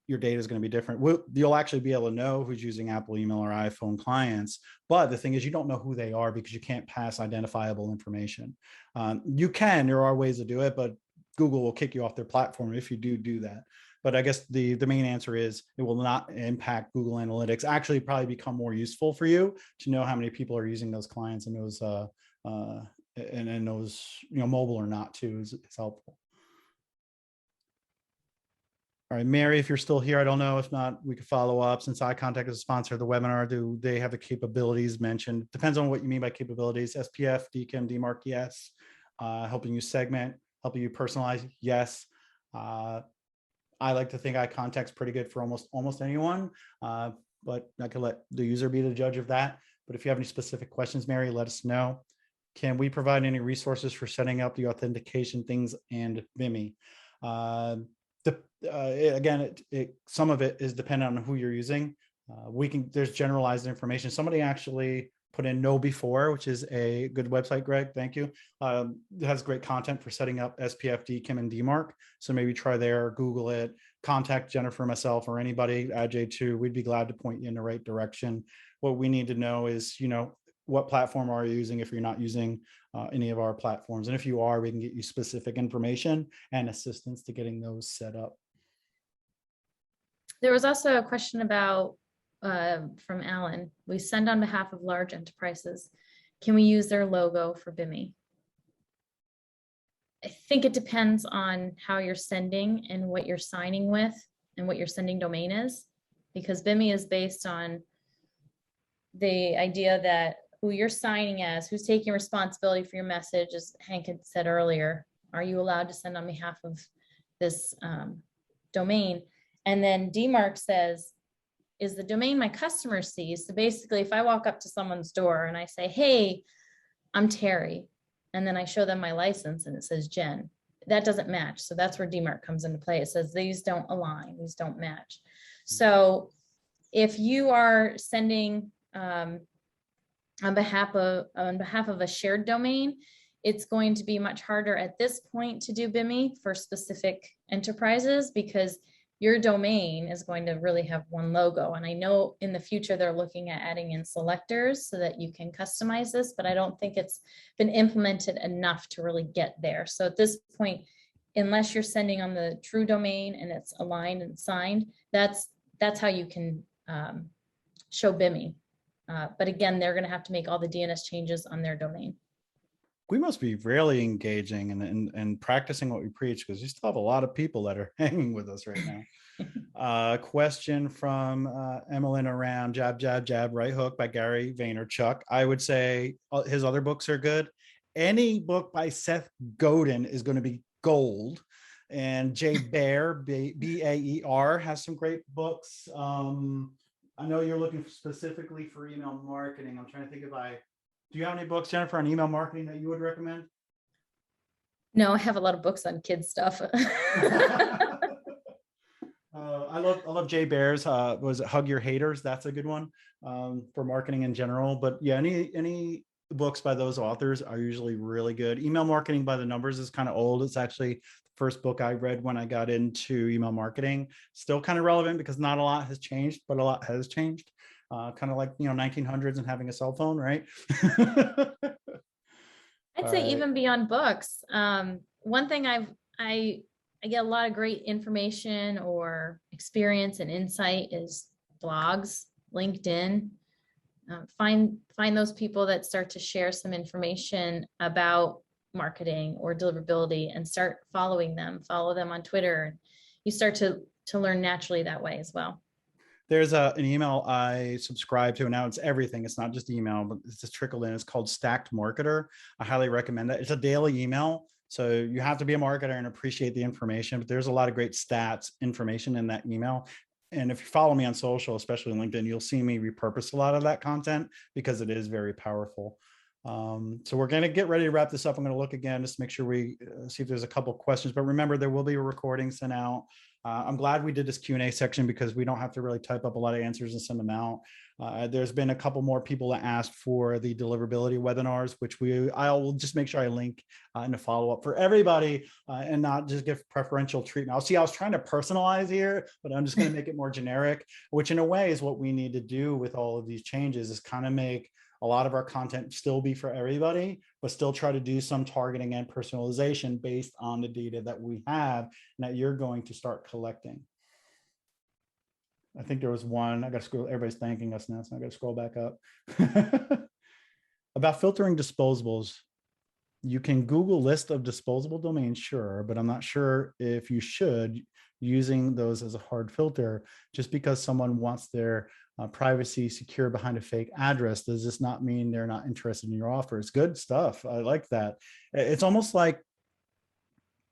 your data is going to be different. You'll actually be able to know who's using Apple email or iPhone clients. But the thing is, you don't know who they are because you can't pass identifiable information. There are ways to do it, but Google will kick you off their platform if you do that. But I guess the main answer is it will not impact Google Analytics. Actually, probably become more useful for you to know how many people are using those clients and those and those, mobile or not too is helpful. All right, Mary, if you're still here, I don't know. If not, we could follow up. Since iContact is a sponsor of the webinar, do they have the capabilities mentioned? Depends on what you mean by capabilities. SPF, DKIM, DMARC, yes. Helping you segment, helping you personalize, yes. I like to think iContact's pretty good for almost anyone, but I could let the user be the judge of that. But if you have any specific questions, Mary, let us know. Can we provide any resources for setting up the authentication things and Vimy? Again, some of it is dependent on who you're using. There's generalized information. Somebody actually put in KnowBe4, which is a good website, Greg. Thank you. It has great content for setting up SPF, DKIM, and DMARC. So maybe try there, Google it, contact Jennifer, myself, or anybody at J2. We'd be glad to point you in the right direction. What we need to know is, what platform are you using if you're not using any of our platforms? And if you are, we can get you specific information and assistance to getting those set up. There was also a question about from Alan. We send on behalf of large enterprises. Can we use their logo for Vimy? I think it depends on how you're sending and what you're signing with and what your sending domain is, because Vimy is based on the idea that who you're signing as, who's taking responsibility for your message, as Hank had said earlier. Are you allowed to send on behalf of this domain? And then DMARC says, is the domain my customer sees? So basically, if I walk up to someone's door and I say, hey, I'm Terry, and then I show them my license and it says Jen, that doesn't match. So that's where DMARC comes into play. It says these don't align, these don't match. So if you are sending on behalf of a shared domain, it's going to be much harder at this point to do Vimy for specific enterprises, because your domain is going to really have one logo. And I know in the future they're looking at adding in selectors so that you can customize this, but I don't think it's been implemented enough to really get there. So at this point, unless you're sending on the true domain and it's aligned and signed, that's how you can show Vimy But again, they're going to have to make all the DNS changes on their domain. We must be really engaging and practicing what we preach, because we still have a lot of people that are hanging with us right now. Question from Emmeline around Jab, Jab, Jab, Right Hook by Gary Vaynerchuk. I would say his other books are good. Any book by Seth Godin is going to be gold. And Jay Baer, B-A-E-R, has some great books. I know you're looking specifically for email marketing. I'm trying to think do you have any books, Jennifer, on email marketing that you would recommend? No, I have a lot of books on kids stuff. I love Jay Baer's. Was it Hug Your Haters? That's a good one for marketing in general. But yeah, any books by those authors are usually really good. Email Marketing by the Numbers is kind of old. It's actually the first book I read when I got into email marketing. Still kind of relevant because not a lot has changed, but a lot has changed. Kind of like 1900s and having a cell phone, right? I'd say Right. even beyond books. One thing I get a lot of great information or experience and insight is blogs, LinkedIn. Find those people that start to share some information about marketing or deliverability and start following them. Follow them on Twitter. You start to learn naturally that way as well. There's an email I subscribe to, and now it's everything. It's not just email, but it's just trickled in. It's called Stacked Marketer. I highly recommend it. It's a daily email. So you have to be a marketer and appreciate the information, but there's a lot of great stats information in that email. And if you follow me on social, especially LinkedIn, you'll see me repurpose a lot of that content because it is very powerful. So we're going to get ready to wrap this up. I'm going to look again just to make sure we see if there's a couple of questions, but remember, there will be a recording sent out. I'm glad we did this Q&A section because we don't have to really type up a lot of answers and send them out. There's been a couple more people that asked for the deliverability webinars, which I will just make sure I link in a follow-up for everybody and not just give preferential treatment. I was trying to personalize here, but I'm just going to make it more generic, which in a way is what we need to do with all of these changes, is kind of make a lot of our content still be for everybody, but still try to do some targeting and personalization based on the data that we have and that you're going to start collecting. I think there was one, I got to scroll, everybody's thanking us now, so I got to scroll back up. About filtering disposables. You can Google list of disposable domains, sure, but I'm not sure if you should using those as a hard filter. Just because someone wants their privacy secure behind a fake address, does this not mean they're not interested in your offers? Good stuff. I like that. It's almost like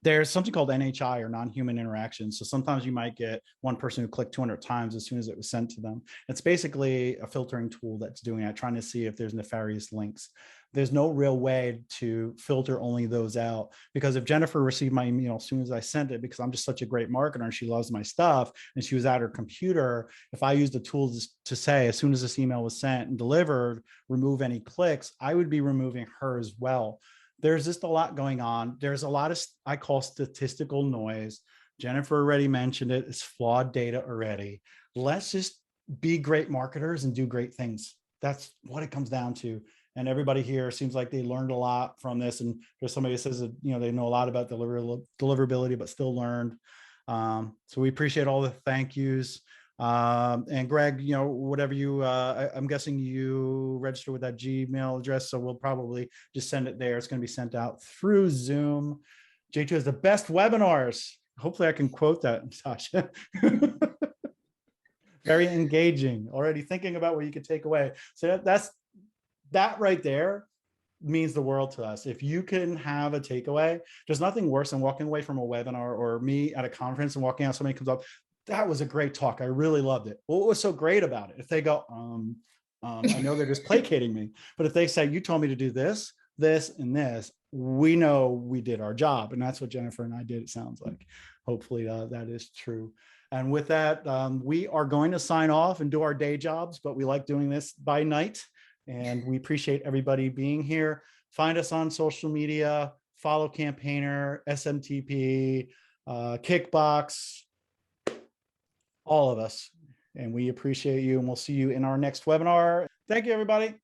there's something called NHI, or non-human interaction. So sometimes you might get one person who clicked 200 times as soon as it was sent to them. It's basically a filtering tool that's doing that, trying to see if there's nefarious links. There's no real way to filter only those out, because if Jennifer received my email as soon as I sent it, because I'm just such a great marketer and she loves my stuff, and she was at her computer, if I used the tools to say, as soon as this email was sent and delivered, remove any clicks, I would be removing her as well. There's just a lot going on. There's a lot of, I call statistical noise. Jennifer already mentioned it. It's flawed data already. Let's just be great marketers and do great things. That's what it comes down to. And everybody here seems like they learned a lot from this. And there's somebody that says that, they know a lot about deliverability, but still learned. So we appreciate all the thank yous. And Greg, whatever I'm guessing you register with that Gmail address, so we'll probably just send it there. It's going to be sent out through Zoom. J2 has the best webinars. Hopefully I can quote that, Sasha. Very engaging. Already thinking about what you could take away. So that right there means the world to us. If you can have a takeaway, there's nothing worse than walking away from a webinar or me at a conference and walking out, somebody comes up, that was a great talk, I really loved it. What was so great about it? If they go, I know they're just placating me, but if they say, you told me to do this, this, and this, we know we did our job. And that's what Jennifer and I did, it sounds like. Hopefully that is true. And with that, we are going to sign off and do our day jobs, but we like doing this by night. And we appreciate everybody being here. Find us on social media, follow Campaigner, SMTP, Kickbox, all of us. And we appreciate you, and we'll see you in our next webinar. Thank you, everybody.